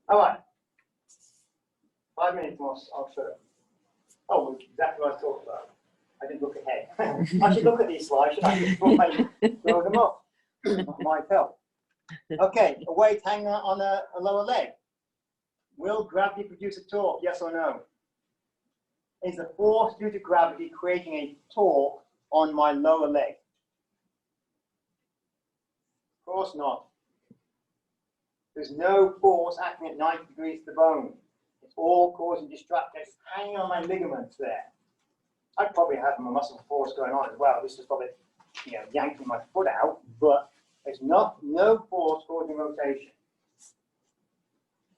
All right. 5 minutes more, I'll show you. Oh, exactly what I was talking about. I didn't look ahead. I should look at these slides, shouldn't I? Before I throw them up. Might help. Okay, a weight hanging on a lower leg. Will gravity produce a torque? Yes or no? Is the force due to gravity creating a torque on my lower leg? Of course not. There's no force acting at 90 degrees to the bone. It's all causing distraction. It's hanging on my ligaments there. I'd probably have my muscle force going on as well, just to stop it, yanking my foot out, but there's no force causing rotation.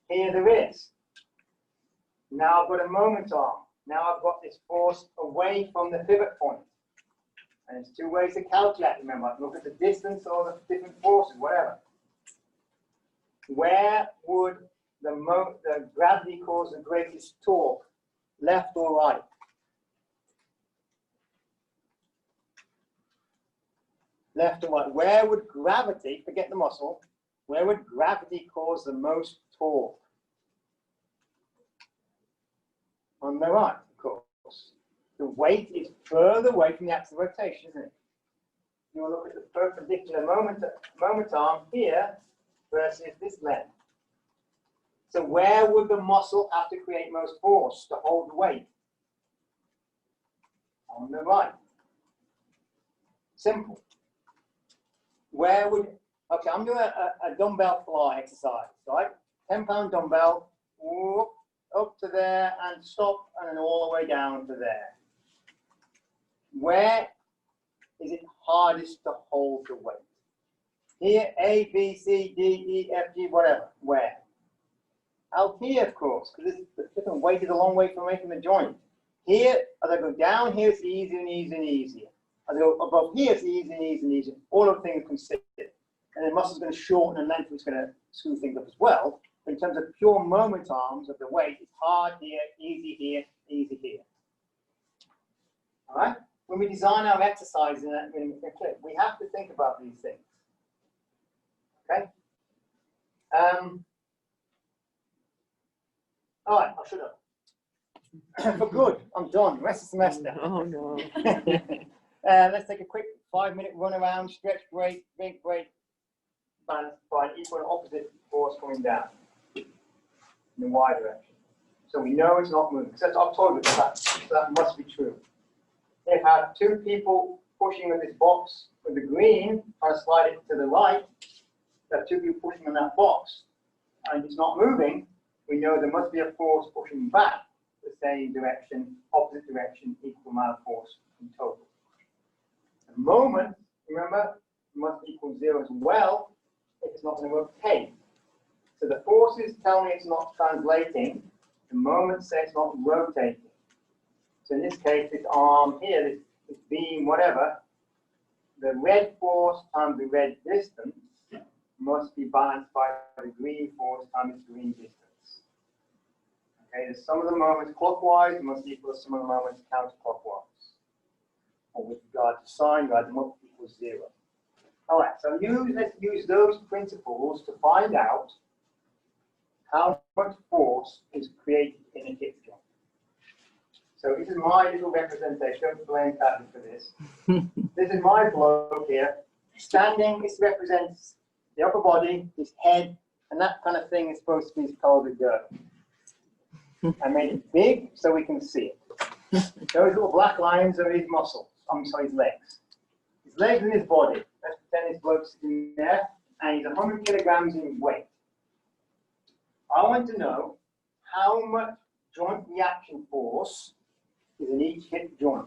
Here there is. Now I've got a moment arm. Now I've got this force away from the pivot point. And there's two ways to calculate, remember. I can look at the distance or the different forces, whatever. Where would the gravity cause the greatest torque? Left or right? Left or right. Where would gravity, forget the muscle, where would gravity cause the most torque? On the right, of course. The weight is further away from the axis of rotation, isn't it? You will look at the perpendicular moment arm here versus this length. So where would the muscle have to create most force to hold the weight? On the right. Simple. Where would, okay, I'm doing a dumbbell fly exercise, right? 10-pound dumbbell, whoop, up to there and stop, and then all the way down to there. Where is it hardest to hold the weight? Here, A, B, C, D, E, F, G, whatever. Where? Out here, of course, because the different weight is a long way from making the joint. Here, as I go down here, it's easier and easier and easier. As I go above here, it's easier and easier and easier. All of the things considered. And the muscle's going to shorten and lengthen, it's going to screw things up as well. But in terms of pure moment arms of the weight, it's hard here, easy here, easy here. All right? When we design our exercises, we have to think about these things. Okay? All right, I'll shut up. For good, I'm done. Rest of the semester. Oh, no. Let's take a quick 5-minute run around, stretch, break, big break, balance, find equal and opposite force coming down in the Y direction. So we know it's not moving. Because I've told you that must be true. If I have two people pushing on this box with the green, trying to slide it to the right, there are two people pushing on that box, and it's not moving, we know there must be a force pushing back the same direction, opposite direction, equal amount of force in total. The moment, remember, must equal 0 as well if it's not going to rotate. So the forces tell me it's not translating. The moment says it's not rotating. So in this case, this arm here, this beam, whatever, the red force times the red distance must be balanced by the green force times the green distance. Okay, the sum of the moments clockwise must equal the sum of the moments counterclockwise. Or with regard to sine, rather than what equals 0. All right, so let's use those principles to find out how much force is created in a hip joint. So this is my little representation. Don't blame Patty for this. This is my bloke here. Standing, this represents the upper body, his head, and that kind of thing is supposed to be his pelvic girdle. I made it big so we can see it. Those little black lines are his muscles. I'm sorry, his legs. His legs and his body. Let's pretend his bloke's sitting there, and he's 100 kilograms in weight. I want to know how much joint reaction force is in each hip joint.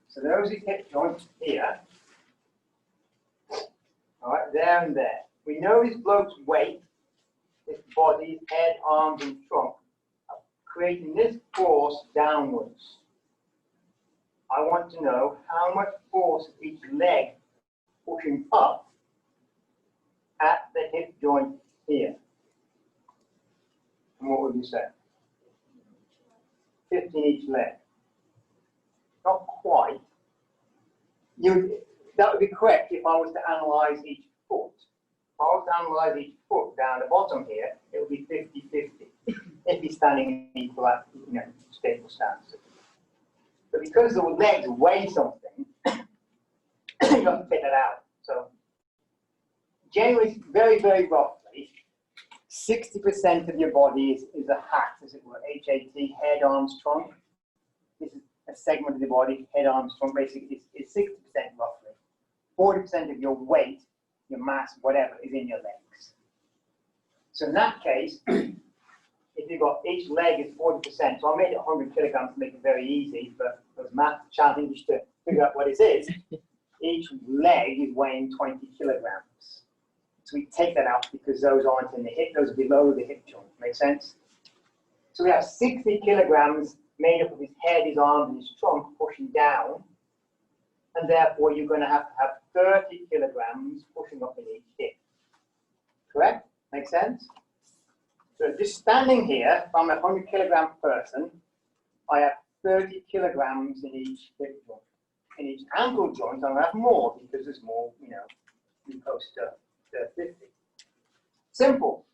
So those are hip joints here. All right, there and there. We know this bloke's weight, his body, head, arms, and trunk, are creating this force downwards. I want to know how much force each leg pushing up at the hip joint here. And what would you say? 15 each leg. Not quite. That would be correct if I was to analyze each foot. If I was to analyze each foot down the bottom here, it would be 50-50. If he's standing in equal, stable stance. But because the legs weigh something, you have to fit that out. So generally, very, very roughly, 60% of your body is a hat, as it were, H-A-T, head, arms, trunk. This is a segment of the body, head, arms, trunk, basically is 60% roughly. 40% of your weight, your mass, whatever, is in your legs. So in that case, if you've got each leg is 40%, so I made it 100 kilograms to make it very easy for those math challenged to figure out what it is. Each leg is weighing 20 kilograms. So we take that out because those aren't in the hip, those are below the hip joint. Make sense? So we have 60 kilograms made up of his head, his arms, and his trunk pushing down. And therefore, you're going to have 30 kilograms pushing up in each hip. Correct? Make sense? So just standing here, if I'm a 100 kilogram person, I have 30 kilograms in each hip joint. In each ankle joint, I'm going to have more because there's more, close to 50. Simple.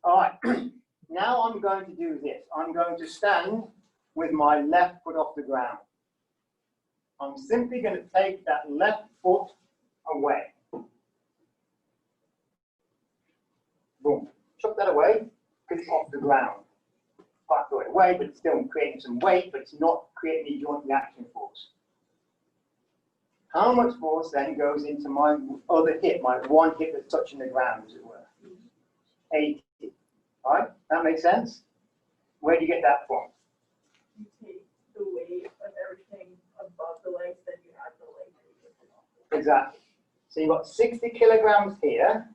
All right. Now I'm going to do this. I'm going to stand with my left foot off the ground. I'm simply going to take that left foot away. Boom. Chuck that away because it's off the ground. I throw it away, but it's still creating some weight, but it's not creating any joint reaction force. How much force then goes into my other hip, my one hip that's touching the ground, as it were? 80. All right? That makes sense? Where do you get that from? You take the weight of everything above the legs, then you add the legs. Exactly. So you've got 60 kilograms here,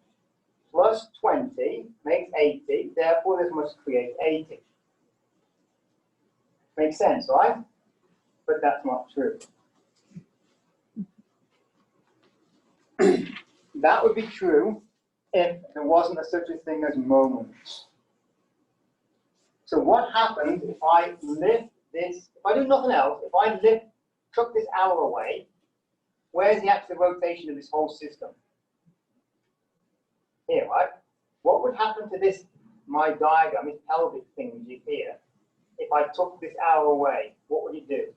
plus 20 makes 80. Therefore, this must create 80. Makes sense, right? But that's not true. That would be true if there wasn't such a thing as moments. So what happens if I lift this, if I do nothing else, if I chuck this arrow away, where's the actual rotation of this whole system? Here, right? What would happen to this, my diagram, this pelvic thing here, if I took this arrow away? What would it do?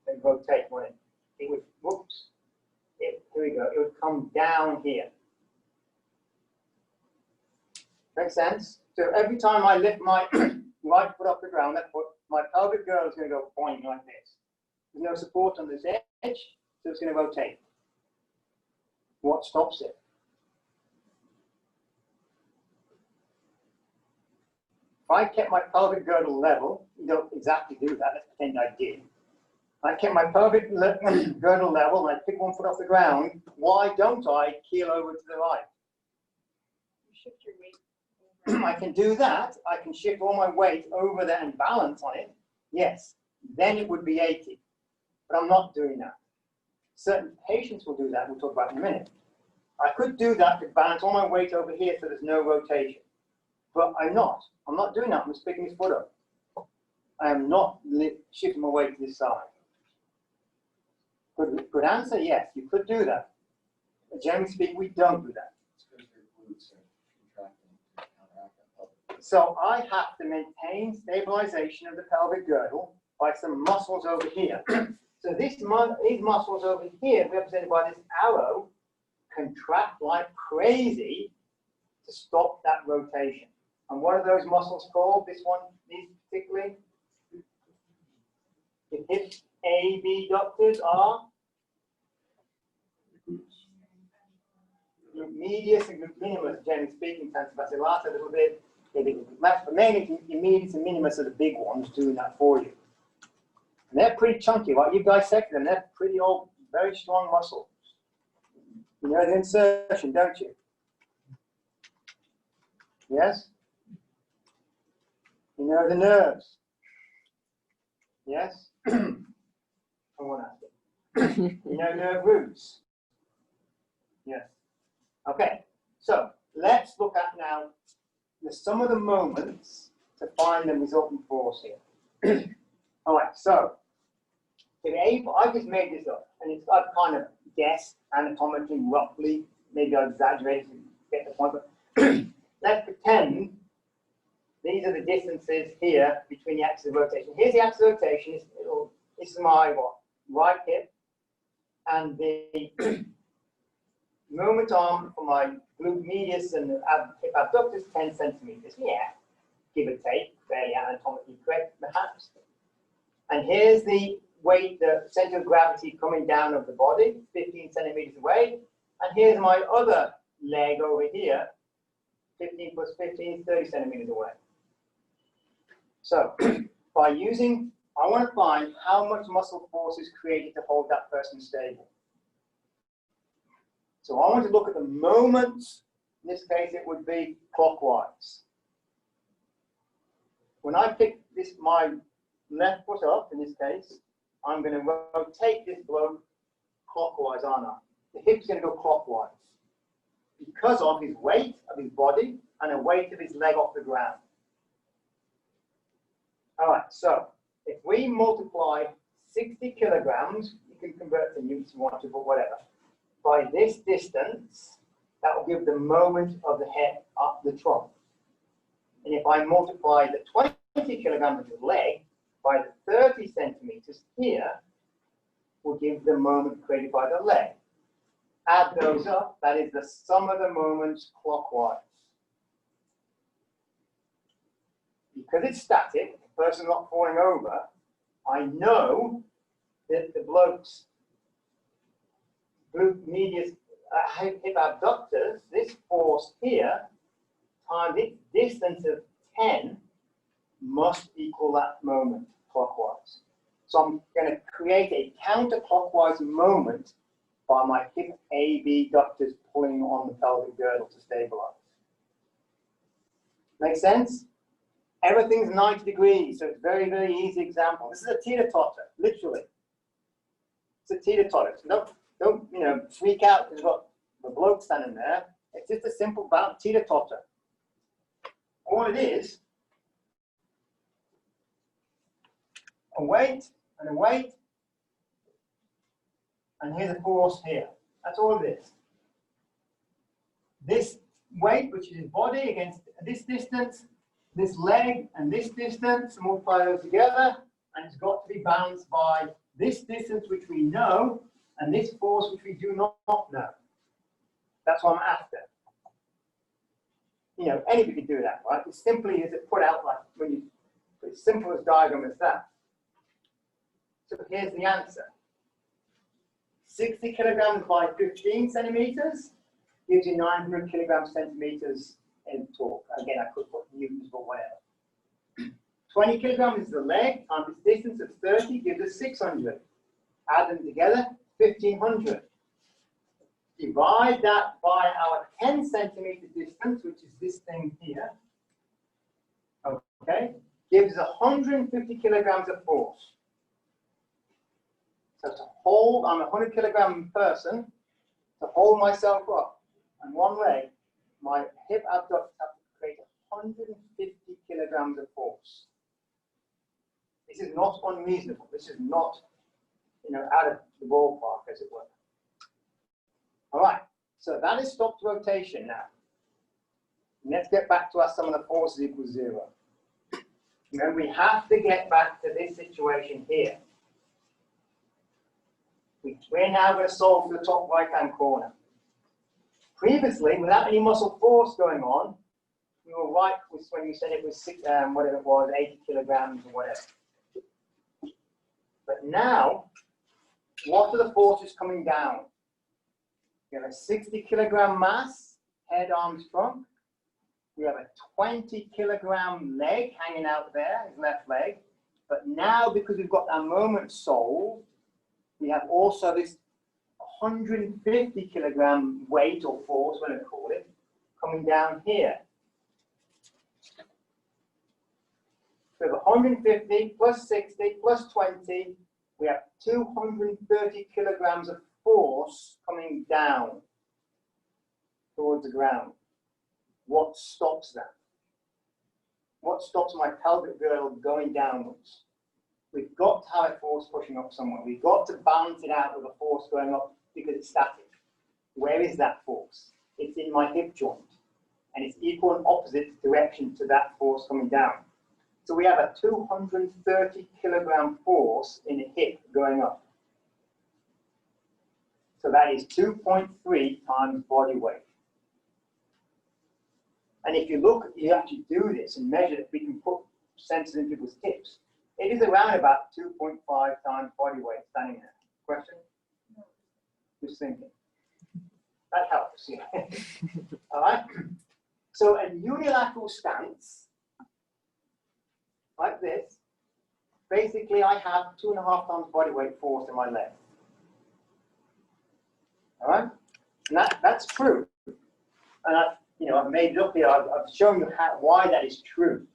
It would rotate, wouldn't it? It would, whoops. Here we go. It would come down here. Makes sense? So every time I lift my right foot off the ground, that foot, my pelvic girdle is going to go boing like this. There's no support on this edge, so it's going to rotate. What stops it? If I kept my pelvic girdle level, you don't exactly do that. Let's pretend I did. I kept my pelvic girdle level and I pick one foot off the ground. Why don't I keel over to the right? You shift your weight over. I can do that. I can shift all my weight over there and balance on it. Yes, then it would be 80. But I'm not doing that. Certain patients will do that. We'll talk about in a minute. I could do that to balance all my weight over here so there's no rotation. But I'm not. I'm not doing that. I'm just picking his foot up. I am not shifting my weight to this side. Good answer, yes, you could do that. But generally speaking, we don't do that. So I have to maintain stabilization of the pelvic girdle by some muscles over here. So these muscles over here, represented by this arrow, contract like crazy to stop that rotation. And what are those muscles called? This one, these particularly? The hip abductors are glute medius and glute minimus, generally speaking, transversalis a little bit. But mainly the medius and minimus are the big ones doing that for you. And they're pretty chunky. Like you dissect them, they're pretty old, very strong muscles. You know the insertion, don't you? Yes? You know the nerves. Yes? I want to ask it. You know nerve roots. Yes. Okay, so let's look at now some of the moments to find the resultant force here. All right, so I just made this up, and I've kind of guessed anatomically, roughly. Maybe I exaggerated to get the point, but let's pretend these are the distances here between the axis of rotation. Here's the axis of rotation. This is my right hip, and the moment arm for my glute medius and hip abductors, 10 centimeters. Yeah, give or take, fairly anatomically correct, perhaps. And here's the weight, the center of gravity coming down of the body, 15 centimeters away. And here's my other leg over here, 15 plus 15, 30 centimeters away. So by using, I want to find how much muscle force is created to hold that person stable. So I want to look at the moments. In this case, it would be clockwise. When I pick my left foot up, in this case, I'm going to rotate this bloke clockwise, aren't I? The hip's going to go clockwise because of his weight of his body and the weight of his leg off the ground. All right, so if we multiply 60 kilograms, you can convert to units if you want to, but whatever, by this distance, that will give the moment of the head up the trunk. And if I multiply the 20 kilograms of the leg by the 30 centimeters here, will give the moment created by the leg. Add those up, that is the sum of the moments clockwise. Because it's static, the person's not falling over, I know that the bloke's glute medius hip abductors, this force here, times its distance of 10, must equal that moment clockwise. So I'm going to create a counterclockwise moment by my hip abductors pulling on the pelvic girdle to stabilize. Make sense? Everything's 90 degrees, so it's a very, very easy example. This is a teeter-totter, literally. It's a teeter-totter. So don't freak out because you've got the bloke standing there. It's just a simple teeter-totter. All it is, a weight and a weight, and here's a force here. That's all it is. This weight, which is his body, against this distance, this leg and this distance, multiply those together, and it's got to be balanced by this distance, which we know, and this force, which we do not know. That's what I'm after. You know, anybody can do that, right? It's simply as it put out like when you put as simple as diagram as that. So here's the answer. 60 kilograms by 15 centimeters gives you 900 kilograms centimeters in torque. Again, I could put newtons or whatever. 20 kilograms is the leg times its distance of 30 gives us 600. Add them together, 1500. divide that by our 10 centimeter distance, which is this thing here, okay, gives 150 kilograms of force. So to hold, I'm a 100 kilogram person, to hold myself up on one leg, my hip abductors have to create 150 kilograms of force. This is not unreasonable. This is not, out of the ballpark, as it were. All right, so that is stopped rotation now. Let's get back to our sum of the forces equals 0. Then we have to get back to this situation here. We're now going to solve for the top right-hand corner. Previously, without any muscle force going on, we were right when you said it was whatever it was, 80 kilograms or whatever. But now, what are the forces coming down? We have a 60 kilogram mass, head, arms, trunk. We have a 20 kilogram leg hanging out there, his left leg. But now, because we've got our moment solved, we have also this 150 kilogram weight or force, whatever you call it, coming down here. So we have 150 plus 60 plus 20, we have 230 kilograms of force coming down towards the ground. What stops that? What stops my pelvic girdle going downwards? We've got to have a force pushing up somewhere. We've got to balance it out with a force going up because it's static. Where is that force? It's in my hip joint. And it's equal and opposite direction to that force coming down. So we have a 230 kilogram force in the hip going up. So that is 2.3 times body weight. And if you look, you actually do this and measure it, we can put sensors in people's hips. It is around about 2.5 times body weight standing there. Question? Just thinking. That helps, yeah. All right. So a unilateral stance, like this, basically I have 2.5 times body weight force in my leg. All right. And that's true. And I've made it up here. I've shown you why that is true.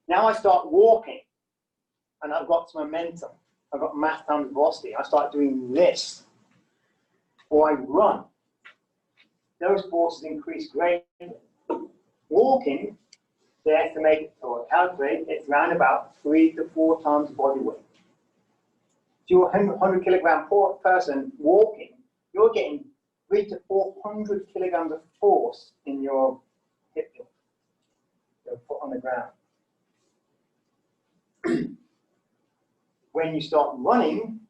Now I start walking, and I've got some momentum. I've got mass times velocity. I start doing this, or I run. Those forces increase greatly. Walking, they estimate or calculate it's around about 3 to 4 times body weight. If you're a 100 kilogram person walking, you're getting 300 to 400 kilograms of force in your hip joint, your foot on the ground. When you start running,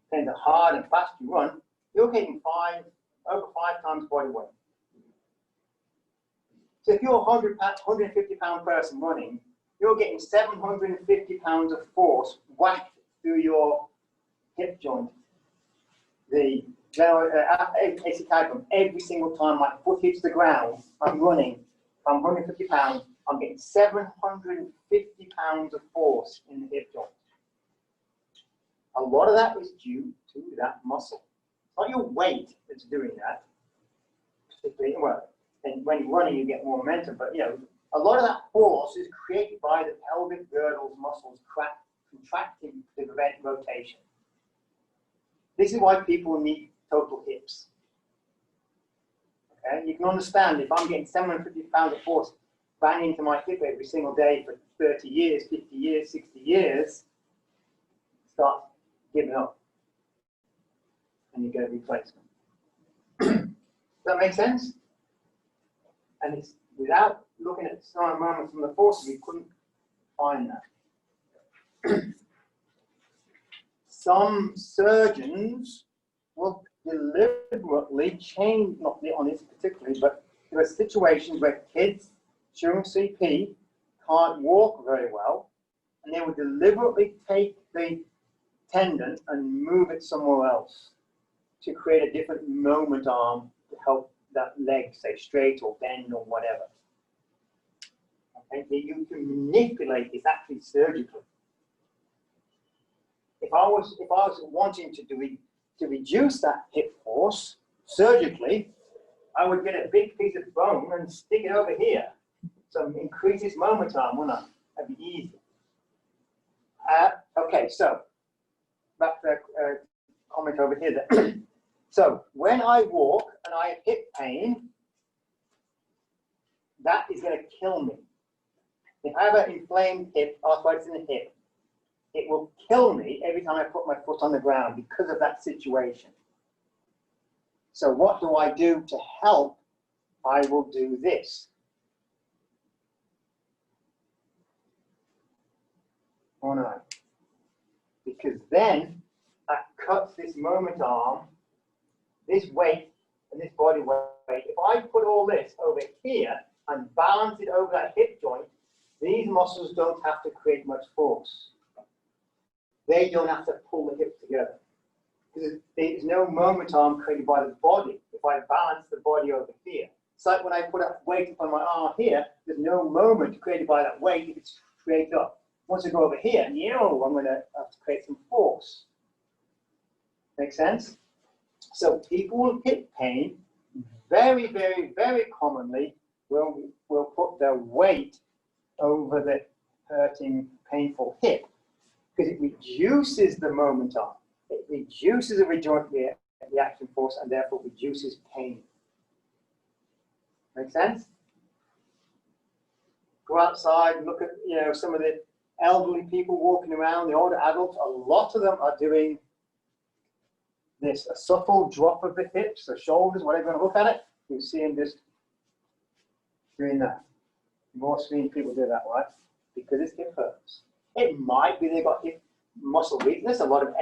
depends how hard and fast you run, you're getting over 5 times body weight. So if you're a 150 pound person running, you're getting 750 pounds of force whacked through your hip joint. The AC from every single time my foot hits the ground, I'm running. If I'm 150 pounds, I'm getting 750 pounds of force in the hip joint. A lot of that is due to that muscle. It's not your weight that's doing that. Particularly, well, and when you're running, you get more momentum. But a lot of that force is created by the pelvic girdle's muscles contracting to prevent rotation. This is why people need total hips. Okay, you can understand if I'm getting 750 pounds of force banging into my hip every single day for 30 years, 50 years, 60 years, start giving up. And you get a replacement. Does that make sense? And it's without looking at some moments from the forces, we couldn't find that. Some surgeons will deliberately change, not on this particularly, but there are situations where kids during CP can't walk very well, and they would deliberately take the tendon and move it somewhere else to create a different moment arm to help that leg stay straight or bend or whatever. Okay, you can manipulate this actually surgically. If I was wanting to to reduce that hip force surgically, I would get a big piece of bone and stick it over here. So increase its moment arm, wouldn't I? That'd be easy. Okay, so back to the comment over here. Then. So when I walk and I have hip pain, that is going to kill me. If I have an inflamed hip, arthritis in the hip, it will kill me every time I put my foot on the ground because of that situation. So what do I do to help? I will do this. Oh no. Because then that cuts this moment arm, this weight, and this body weight. If I put all this over here and balance it over that hip joint, these muscles don't have to create much force. They don't have to pull the hip together. Because there's no moment arm created by the body if I balance the body over here. It's like when I put a weight on my arm here, there's no moment created by that weight if it's straight up. Once I go over here, I'm going to have to create some force. Make sense? So people with hip pain very, very, very commonly will put their weight over the hurting, painful hip because it reduces the moment arm. It reduces the joint reaction force and therefore reduces pain. Make sense? Go outside and look at some of the elderly people walking around, the older adults. A lot of them are doing this, a subtle drop of the hips, the shoulders, whatever you want to look at it. You see them just doing that. Most people do that, right? Because it's hip hurts. It might be they've got hip muscle weakness. A lot of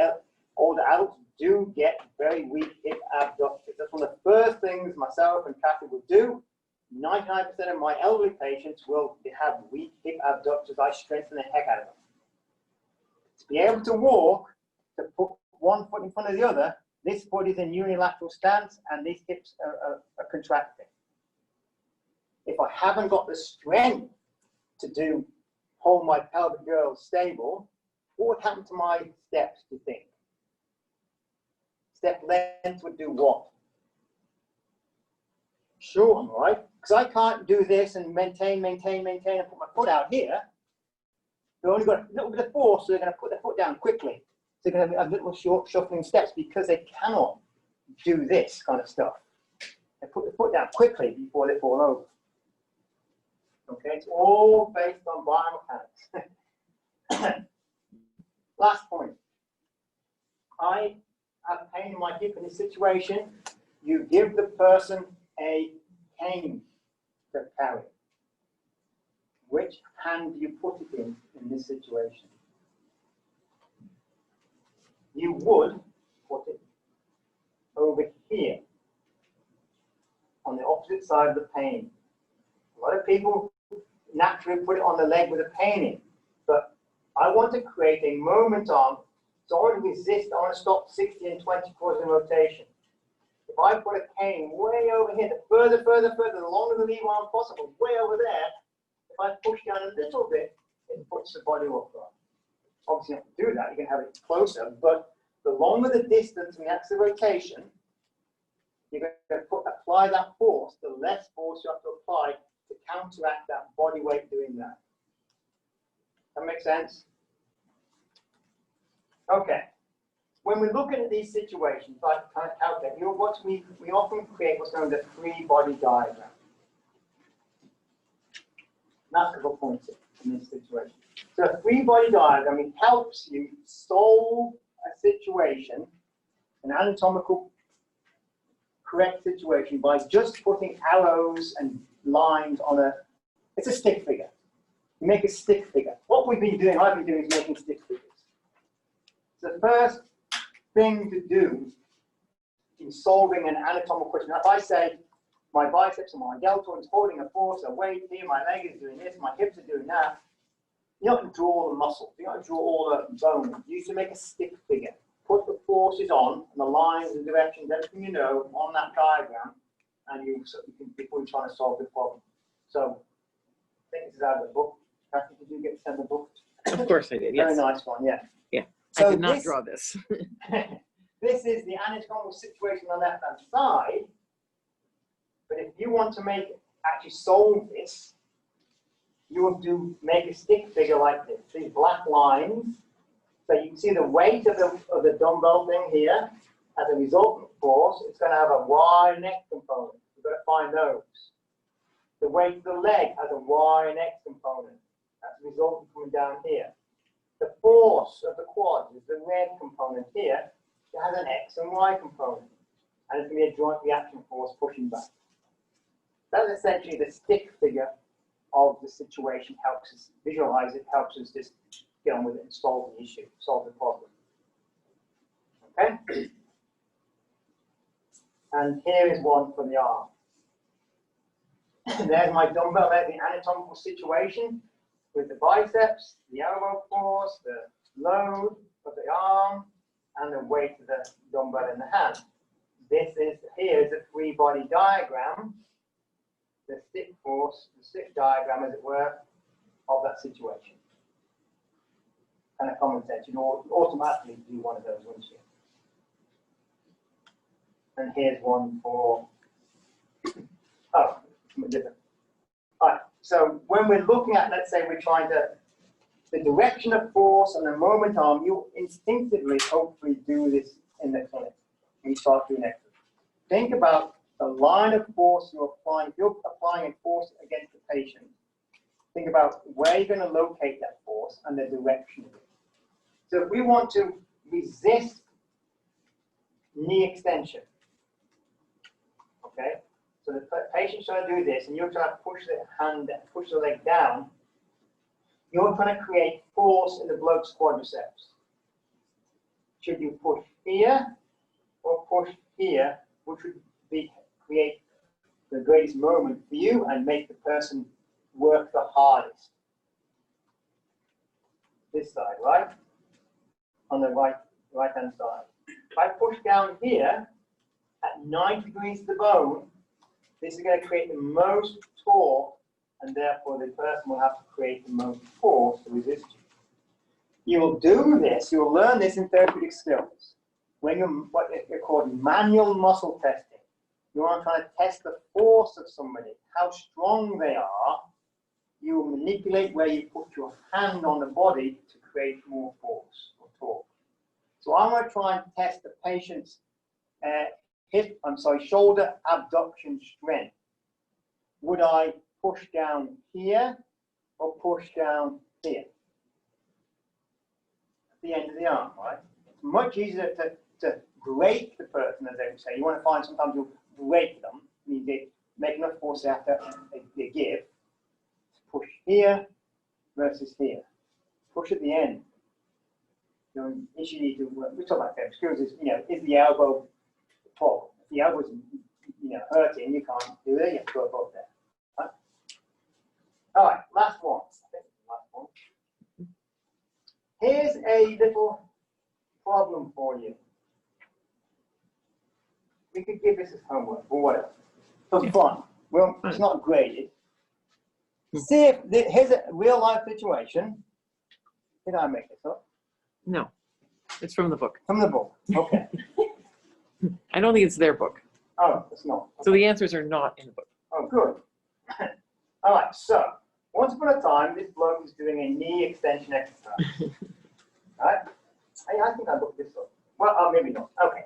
older adults do get very weak hip abductors. That's one of the first things myself and Kathy will do. 99% of my elderly patients will have weak hip abductors. I strengthen the heck out of them. To be able to walk, to put one foot in front of the other, this foot is in unilateral stance and these hips are contracting. If I haven't got the strength to hold my pelvic girdle stable, what would happen to my steps, do you think? Step length would do what? Shorten, right? Because I can't do this and maintain, and put my foot out here. They've only got a little bit of force, so they're going to put their foot down quickly. So they're going to have little short shuffling steps because they cannot do this kind of stuff. They put the foot down quickly before they fall over. Okay, it's all based on biomechanics. Last point. I have pain in my hip in this situation. You give the person a cane to carry. Which hand do you put it in this situation? You would put it over here on the opposite side of the pain. A lot of people naturally put it on the leg with a pain in, but I want to create a moment arm, so I want to resist, I want to stop 60 and 20 causing rotation. If I put a cane way over here, the further, the longer the lever arm possible, way over there, if I push down a little bit, it puts the body up right. Obviously, you have to do that, you can have it closer, but the longer the distance and the axis of rotation, you're going to apply that force, the less force you have to apply to counteract that body weight doing that. That makes sense? Okay. When we're looking at these situations, like kind of calculate, we often create what's known as a free-body diagram. That's a good point in this situation. So a free-body diagram, it helps you solve a situation, an anatomical correct situation, by just putting arrows and lines on it's a stick figure. You make a stick figure. What I've been doing is making stick figures. So the first thing to do in solving an anatomical question, if I say my biceps and my deltoid is holding a force, a weight here, my leg is doing this, my hips are doing that, you're not going to draw all the muscle, you're not going to draw all the bone. You used to make a stick figure. Put the forces on, and the lines and directions, everything you know, on that diagram, and before you're trying to solve the problem. So, I think this is out of the book. Kathy, did you get to send the book? Of course I did, yes. Very nice one, yeah. Yeah, So I did not draw this. this is the anatomical situation on the left-hand side. But if you want to actually solve this, you have to make a stick figure like this. These black lines. So you can see the weight of the dumbbell thing here as a resultant force. It's going to have a Y and X component. You've got to find those. The weight of the leg has a Y and X component. That's a resultant coming down here. The force of the quads is the red component here. It has an X and Y component. And it's going to be a joint reaction force pushing back. That's essentially the stick figure of the situation. Helps us visualize it, helps us just get on with it and solve the issue, solve the problem. Okay? And here is one for the arm. There's my dumbbell, there's the anatomical situation with the biceps, the elbow force, the load of the arm, and the weight of the dumbbell in the hand. Here is a free body diagram, the stick force, the stick diagram, as it were, of that situation. And a common sense, you'd automatically do one of those, wouldn't you? And here's one for, something different. All right, so when we're looking at, let's say we're trying to, the direction of force and the moment arm, you instinctively, hopefully, do this in the clinic when you start doing exercise. Think about the line of force you're applying. If you're applying a force against the patient, think about where you're going to locate that force and the direction of it. So if we want to resist knee extension, okay? So the patient's trying to do this, and you're trying to push the hand, push the leg down. You're trying to create force in the bloke's quadriceps. Should you push here or push here, which would create the greatest moment for you and make the person work the hardest? This side, right? On the right-hand side. If I push down here at 90 degrees to the bone, this is going to create the most torque, and therefore the person will have to create the most force to resist you. You will do this, you will learn this in therapeutic skills. When you're what is called manual muscle testing, you want to try to test the force of somebody, how strong they are. You will manipulate where you put your hand on the body to create more force or torque. So I'm going to try and test the patient's shoulder abduction strength. Would I push down here or push down here? At the end of the arm, right? It's much easier to break the person, as they would say. You want to find sometimes you'll break them, means they make enough force after they give. Push here versus here. Push at the end. The issue you need to work. We talk about that. Skills is, is the elbow tall? If the elbow's hurting, you can't do it. You have to go above there. Right? All right, last one. Here's a little problem for you. We could give this as homework or whatever for fun. Well, it's not graded. See if here's a real life situation. Did I make this up? No, it's from the book. From the book. Okay. I don't think it's their book. Oh, it's not. Okay. So the answers are not in the book. Oh, good. All right. So once upon a time, this bloke was doing a knee extension exercise. All right. I think I looked this up. Well, maybe not. Okay.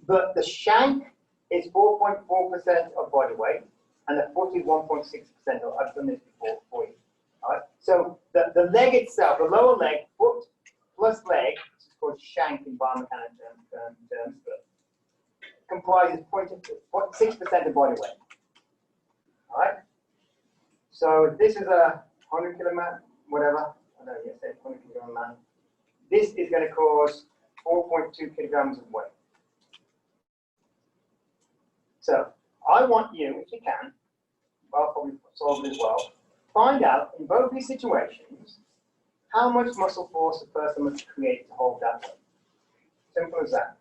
But the shank is 4.4% of body weight, and the foot is 1.6%. I've done this before for you. All right. So the leg itself, the lower leg, foot plus leg, which is called shank in biomechanics terms, but comprises 0.6% of body weight. All right. So this is a 100 kilo man, whatever. I don't know. Yes, 100 kilo man. This is going to cause 4.2 kilograms of weight. So I want you, if you can, I'll probably solve it as well, find out in both these situations how much muscle force a person must create to hold that weight. Simple as that.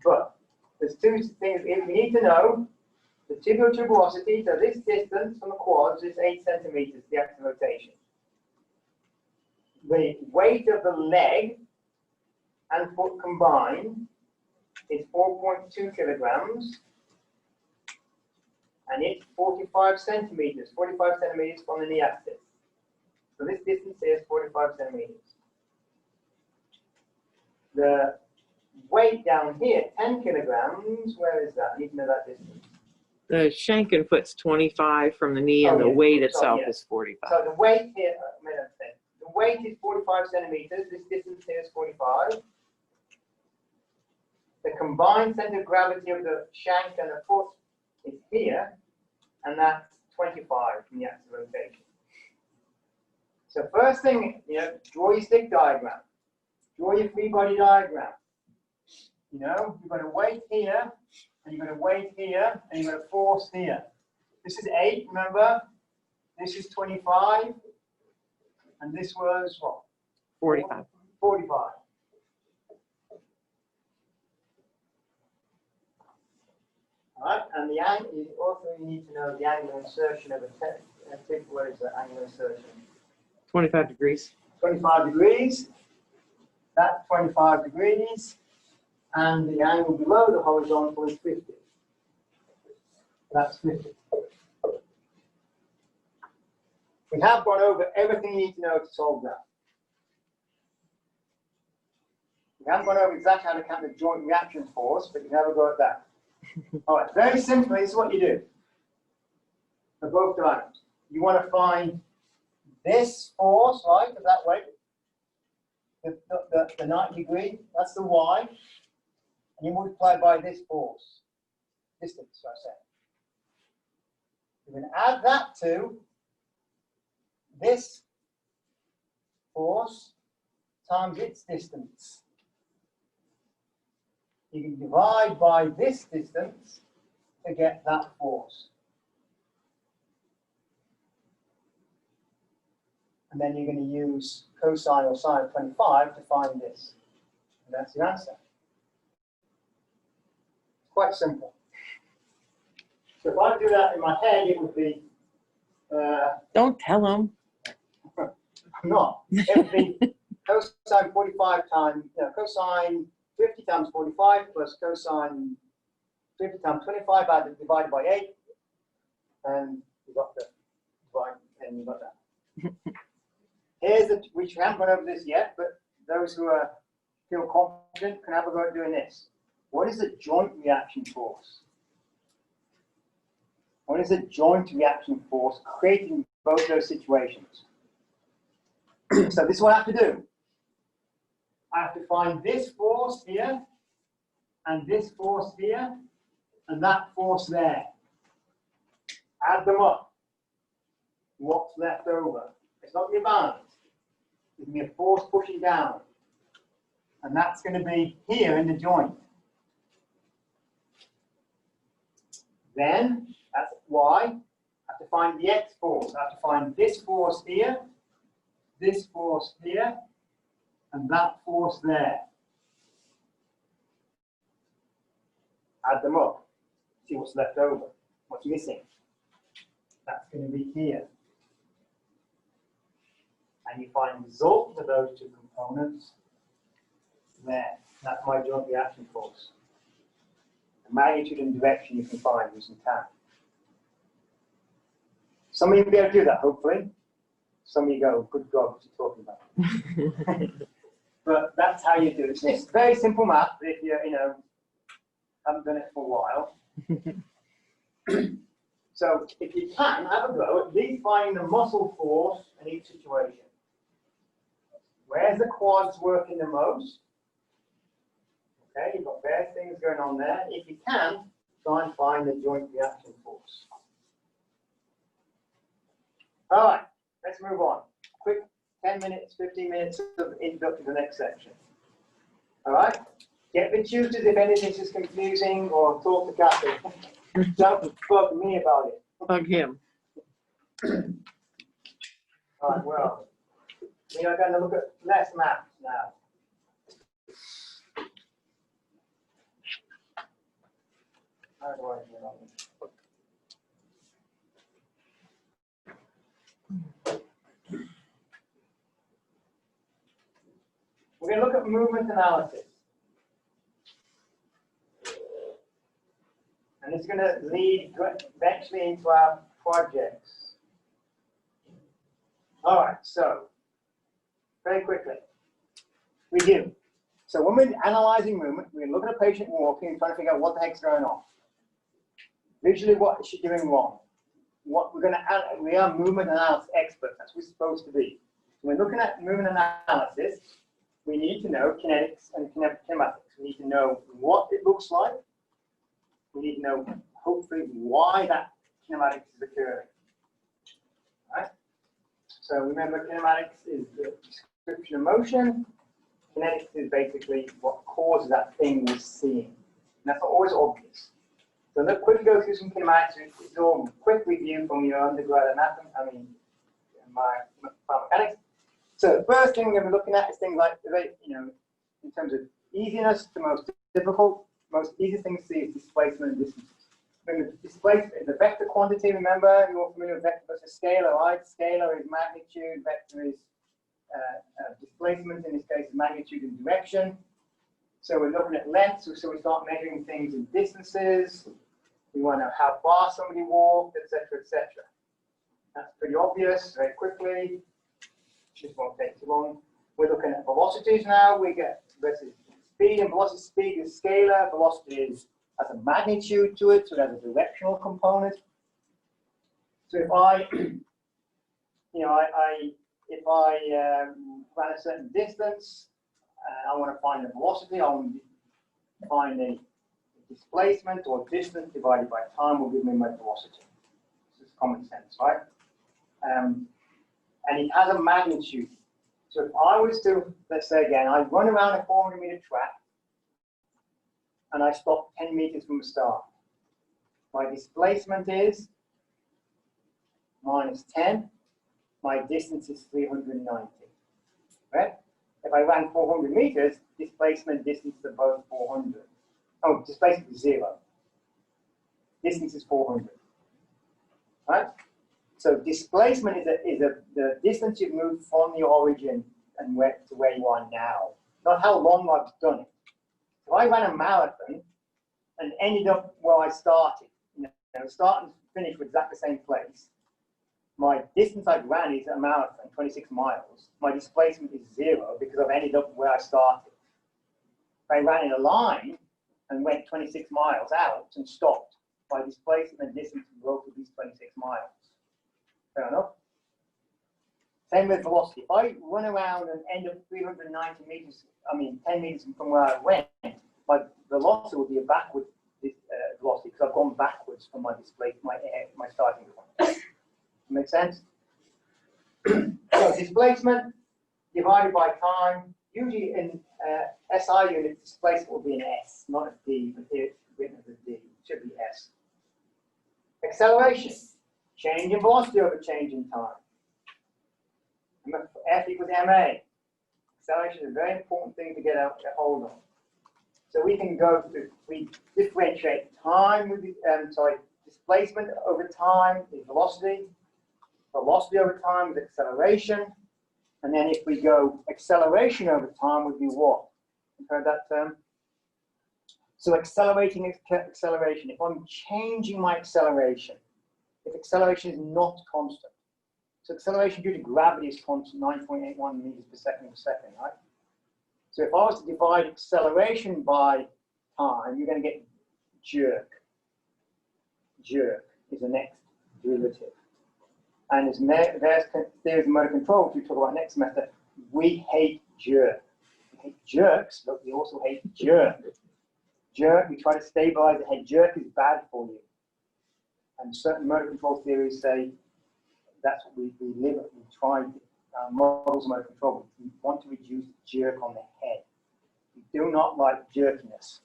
But there's two things we need to know. The tibial tuberosity, so this distance from the quads is 8 centimeters, the axis of rotation. The weight of the leg and foot combined is 4.2 kilograms, and it's 45 centimeters from the knee axis. So this distance is 45 centimeters. The weight down here, 10 kilograms, where is that? I need to know that distance. The shank and foot's 25 from the knee, and Oh, the yeah. weight Oh, itself yeah. is 45. So the weight here, made a mistake. The weight is 45 centimeters. This distance here is 45. The combined center of gravity of the shank and the foot is here, and that's 25 from the axis of rotation. So first thing, draw your stick diagram. Draw your free body diagram. You've got a weight here, and you've got a weight here, and you've got a force here. This is 8, remember? This is 25, and this was what? 45. 45. All right, and the angle, also you need to know the angle of insertion of a tip. Where is the angle of insertion? 25 degrees. 25 degrees. That's 25 degrees. And the angle below the horizontal is 50. That's 50. We have gone over everything you need to know to solve that. We haven't gone over exactly how to count the joint reaction force, but you never go at that. All right, very simply, this is what you do for both diagrams. You want to find this force, right, of that weight, the 90 degree, that's the y, and you multiply by this force, distance, I say. You're going to add that to this force times its distance. You can divide by this distance to get that force. And then you're going to use cosine or sine of 25 to find this. And that's the answer. It's quite simple. So if I do that in my head, it would be... Don't tell them. I'm not. It would be cosine 45 times, cosine 50 times 45 plus cosine 50 times 25 divided by 8. And you got the divide, and you got that. Here's the, which we haven't gone over this yet, but those who feel confident can have a go at doing this. What is the joint reaction force? What is the joint reaction force creating both those situations? So this is what I have to do. I have to find this force here, and this force here, and that force there. Add them up. What's left over? It's not going to be balanced. It's going to be a force pushing down. And that's going to be here in the joint. Then, that's y. I have to find the x force. I have to find this force here, and that force there. Add them up. See what's left over. What's missing? That's going to be here. And you find the result of those two components there. That's my joint reaction force. The magnitude and direction you can find using tan. Some of you will be able to do that, hopefully. Some of you go, good God, what are you talking about? But that's how you do it. It's very simple math, but if you, haven't done it for a while. So if you can, have a go at least finding the muscle force in each situation. Where's the quads working the most? Okay, you've got various things going on there. If you can, try and find the joint reaction force. All right, let's move on. Quick 10 minutes, 15 minutes of introduction to the next section. All right, get the tutors if anything is confusing, or talk to Kathy. Don't bug me about it. Bug him. All right, well, we are going to look at less maths now. How do I do that? We're going to look at movement analysis. And it's going to lead eventually into our projects. All right, so very quickly, review. So when we're analyzing movement, we're looking at a patient walking and trying to figure out what the heck's going on. Visually, what is she doing wrong? What we are movement analysis experts. That's what we're supposed to be. When we're looking at movement analysis, we need to know kinetics and kinematics. We need to know what it looks like. We need to know, hopefully, why that kinematics is occurring. Right? So remember, kinematics is the description of motion. Kinetics is basically what causes that thing we're seeing. And that's not always obvious. So let's quickly go through some kinematics. It's all quick review from your undergrad anatomy, my biomechanics. So the first thing we're going to be looking at is things like, in terms of easiness to most difficult, most easiest thing to see is displacement and distances. Remember, displacement is a vector quantity. Remember, you're familiar with vector versus scalar, right? Scalar is magnitude, vector is displacement, in this case, is magnitude and direction. So we're looking at lengths, so we start measuring things in distances. We want to know how far somebody walked, etc., etc. That's pretty obvious, very quickly. Just won't take too long. We're looking at velocities now. We get versus speed and velocity. Speed is scalar. Velocity has a magnitude to it, so it has a directional component. So if I, if I ran a certain distance, I want to find the velocity. I want to find the displacement or distance divided by time will give me my velocity. This is common sense, right? And it has a magnitude. So if I was to, let's say again, I run around a 400-meter track and I stop 10 meters from the start. My displacement is minus 10. My distance is 390. Right? If I ran 400 meters, displacement distance are both 400. Oh, displacement is 0. Distance is 400. Right? So displacement is the distance you've moved from the origin and to where you are now, not how long I've done it. If I ran a marathon and ended up where I started, start and finish with exactly the same place, my distance I've ran is a marathon, 26 miles. My displacement is 0 because I've ended up where I started. If I ran in a line and went 26 miles out and stopped, my displacement and distance would be 26 miles. Fair enough? Same with velocity. If I run around and end up 390 meters, 10 meters from where I went, my velocity will be a backward velocity because I've gone backwards from my displacement, my starting point. Make sense? So displacement divided by time. Usually in SI units, displacement will be an S, not a D, but here it's written as a D. It should be S. Acceleration. Change in velocity over change in time. Remember, F equals ma. Acceleration is a very important thing to get a hold of. So we can go through, we differentiate time with the, displacement over time is velocity. Velocity over time is acceleration. And then if we go acceleration over time would be what? You've heard that term? So accelerating acceleration. If I'm changing my acceleration, if acceleration is not constant. So acceleration due to gravity is constant, 9.81 meters per second, right? So if I was to divide acceleration by time, you're going to get jerk. Jerk is the next derivative. And as there's theories of motor control, which we talk about next semester, we hate jerk. We hate jerks, but we also hate jerk. Jerk, we try to stabilize the head. Jerk is bad for you. And certain motor control theories say that's what we live at. We try models of motor control. We want to reduce jerk on the head. We do not like jerkiness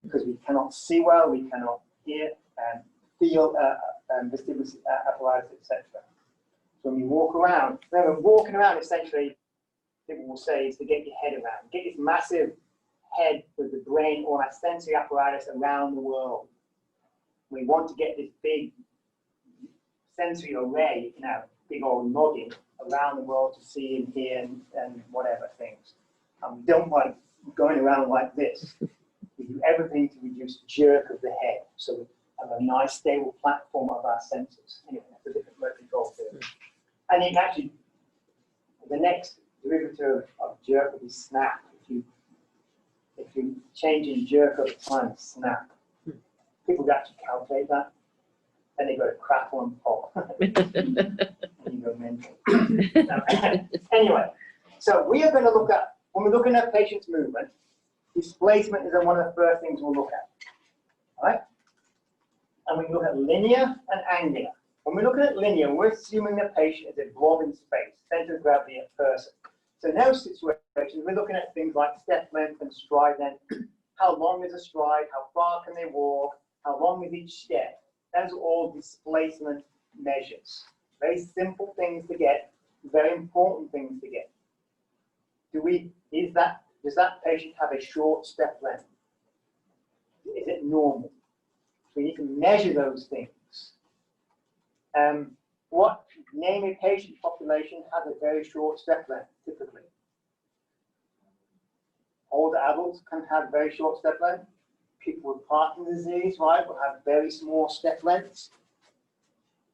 because we cannot see well, we cannot hear and feel vestibular apparatus, etc. So when you walk around, remember, walking around essentially, people will say, is to get your head around. Get this massive head with the brain or that sensory apparatus around the world. We want to get this big sensory array, big old noggin around the world to see and hear and whatever things. We don't like going around like this. We do everything to reduce jerk of the head. So a nice stable platform of our sensors. Anyway, that's a different motor control theory. And you can actually, the next derivative of jerk would be snap. If you change in jerk over time, snap. People would actually calculate that. Then they go to crackle and pop. And you go mental. Anyway, so we are going to look at, when we're looking at patient's movement, displacement is one of the first things we'll look at. All right? And we look at linear and angular. When we're looking at linear, we're assuming the patient is a blob in space, center of gravity of person. So in those situations, we're looking at things like step length and stride length. How long is a stride? How far can they walk? How long is each step? Those are all displacement measures. Very simple things to get, very important things to get. Does that patient have a short step length? Is it normal? So you can measure those things. Name a patient population has a very short step length, typically. Older adults can have very short step length. People with Parkinson's disease, right, will have very small step lengths.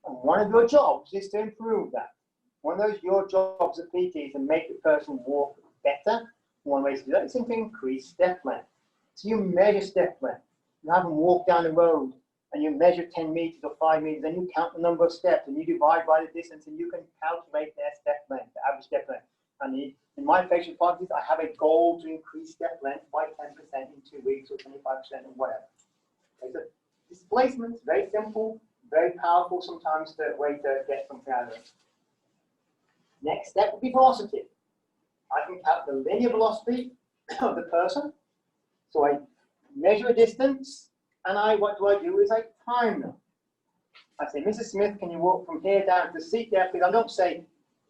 And one of your jobs is to improve that. One of your jobs at PT is to make the person walk better. One way to do that is simply increase step length. So you measure step length. You have them walk down the road and you measure 10 meters or 5 meters, and you count the number of steps and you divide by the distance and you can calculate their step length, the average step length. And in my patient practice, I have a goal to increase step length by 10% in 2 weeks or 25% or whatever. Okay, so displacement is very simple, very powerful sometimes the way to get something out of it. Next step would be velocity. I can count the linear velocity of the person. So I measure a distance, and what do? Is I time them. I say, Mrs. Smith, can you walk from here down to the seat there? Because I don't say,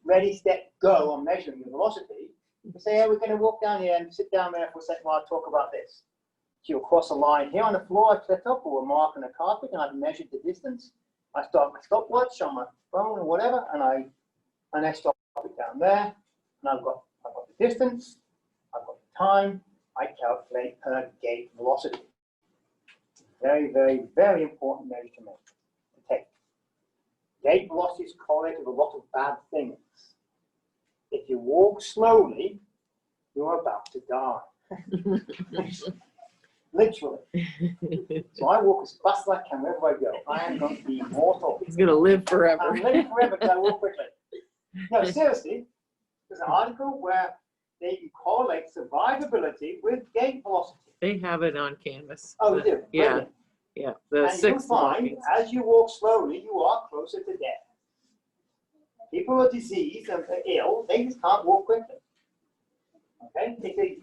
ready, step, go, I'm measuring the velocity. I say, yeah, we're going to walk down here and sit down there for a second while I talk about this. She'll cross a line here on the floor, I set up, or a mark on the carpet, and I've measured the distance. I start my stopwatch on my phone or whatever, and I stop it down there, and I've got the distance, I've got the time, I calculate her gait velocity. Very, very, very important measure to take. Gait velocity is correlated with a lot of bad things. If you walk slowly, you're about to die. Literally. So I walk as fast as I can wherever I go. I am going to be immortal. He's going to live forever. I'm living forever because I walk quickly. No, seriously, there's an article where they can correlate survivability with gait velocity. They have it on Canvas. Oh, you do? Yeah. Brilliant. Yeah. The And you'll 6 find, walking. as you walk slowly, you are closer to death. People who are diseased and ill, they just can't walk quickly. Okay?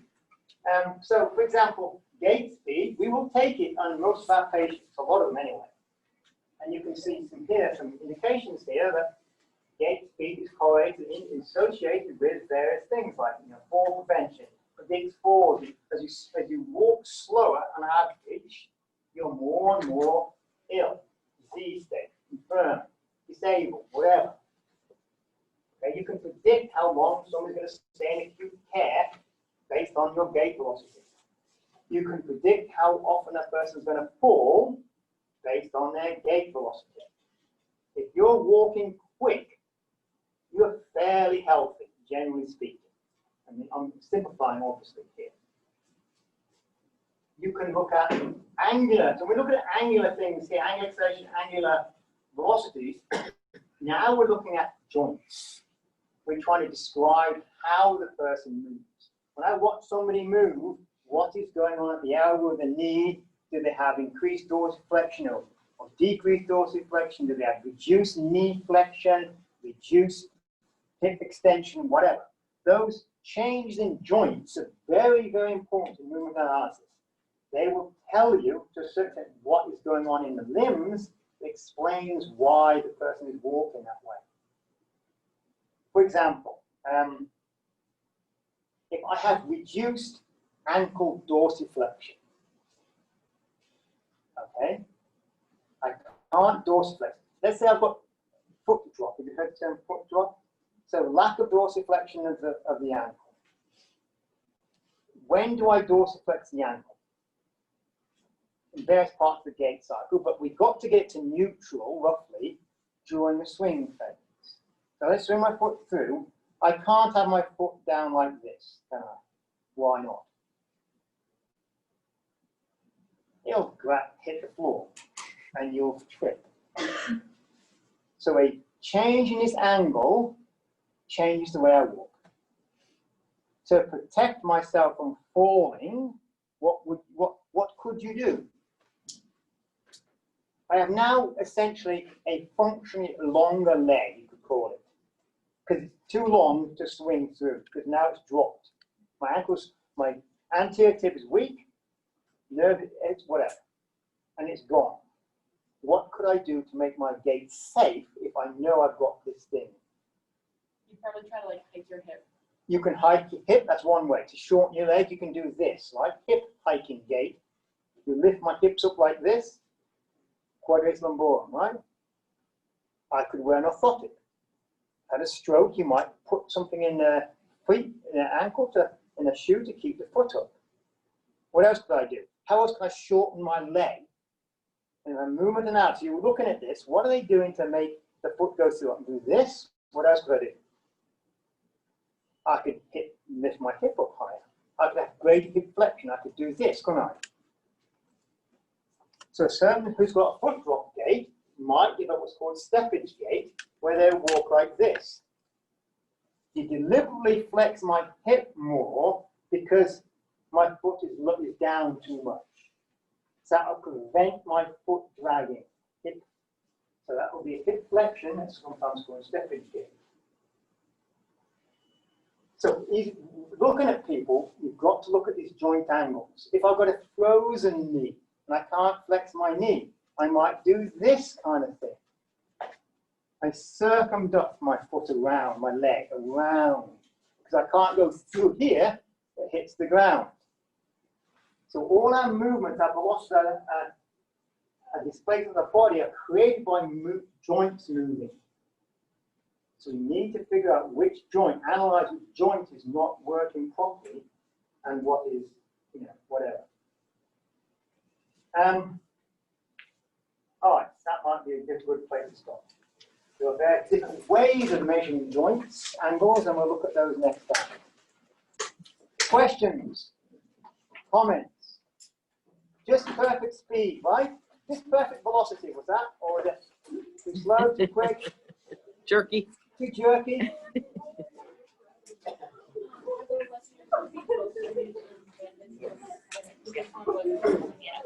So, for example, gait speed, we will take it on most of our patients, a lot of them anyway. And you can see some indications here that gait speed is correlated and associated with various things like fall prevention, predicts falls. As you walk slower on average, you're more and more ill, disease state, infirm, disabled, whatever. Okay, you can predict how long somebody's going to stay in acute care based on your gait velocity. You can predict how often a person's going to fall based on their gait velocity. If you're walking quick, you're fairly healthy, generally speaking. I mean, I'm simplifying obviously here. You can look at angular. So we look at angular things here, angular acceleration, angular velocities. Now we're looking at joints. We're trying to describe how the person moves. When I watch somebody move, what is going on at the elbow, the knee? Do they have increased dorsiflexion or decreased dorsiflexion? Do they have reduced knee flexion, reduced hip extension, whatever? Those changes in joints are very, very important in movement analysis. They will tell you to a certain extent what is going on in the limbs, explains why the person is walking that way. For example, if I have reduced ankle dorsiflexion, okay, I can't dorsiflex. Let's say I've got foot drop. Have you heard the term foot drop? So lack of dorsiflexion of the ankle. When do I dorsiflex the ankle? in various parts of the gait cycle, but we've got to get to neutral, roughly, during the swing phase. So let's swing my foot through. I can't have my foot down like this, can I? Why not? It'll hit the floor, and you'll trip. So a change in this angle changes the way I walk. To protect myself from falling, what could you do? I have now essentially a functionally longer leg, you could call it, because it's too long to swing through, because now it's dropped. My anterior tib is weak, nerve, it's whatever, and it's gone. What could I do to make my gait safe if I know I've got this thing? You probably try to like hike your hip. You can hike your hip, that's one way. To shorten your leg, you can do this, like hip hiking gait. You lift my hips up like this, quadratus lumborum, right? I could wear an orthotic. Had a stroke, you might put something in the feet, in the ankle, in a shoe to keep the foot up. What else could I do? How else can I shorten my leg? And I'm moving and out. So you're looking at this. What are they doing to make the foot go through? I can do this. What else could I do? I could lift my hip up higher. I could have greater hip flexion. I could do this, couldn't I? So someone who's got a foot drop gait might develop what's called steppage gait, where they walk like this. You deliberately flex my hip more because my foot is down too much. So that will prevent my foot dragging. So that will be a hip flexion, that's sometimes called steppage gait. So looking at people, you've got to look at these joint angles. If I've got a frozen knee and I can't flex my knee, I might do this kind of thing. I circumduct my foot around, my leg around, because I can't go through here, it hits the ground. So all our movements, our velocity, and displacement of the body are created by joints moving. So we need to figure out which joint, analyze which joint is not working properly and what is, whatever. All right, that might be a good place to stop. There are various different ways of measuring joints, angles, and we'll look at those next time. Questions? Comments? Just perfect speed, right? Just perfect velocity, was that? Or is it too slow, too quick? Jerky. Too jerky? Yeah.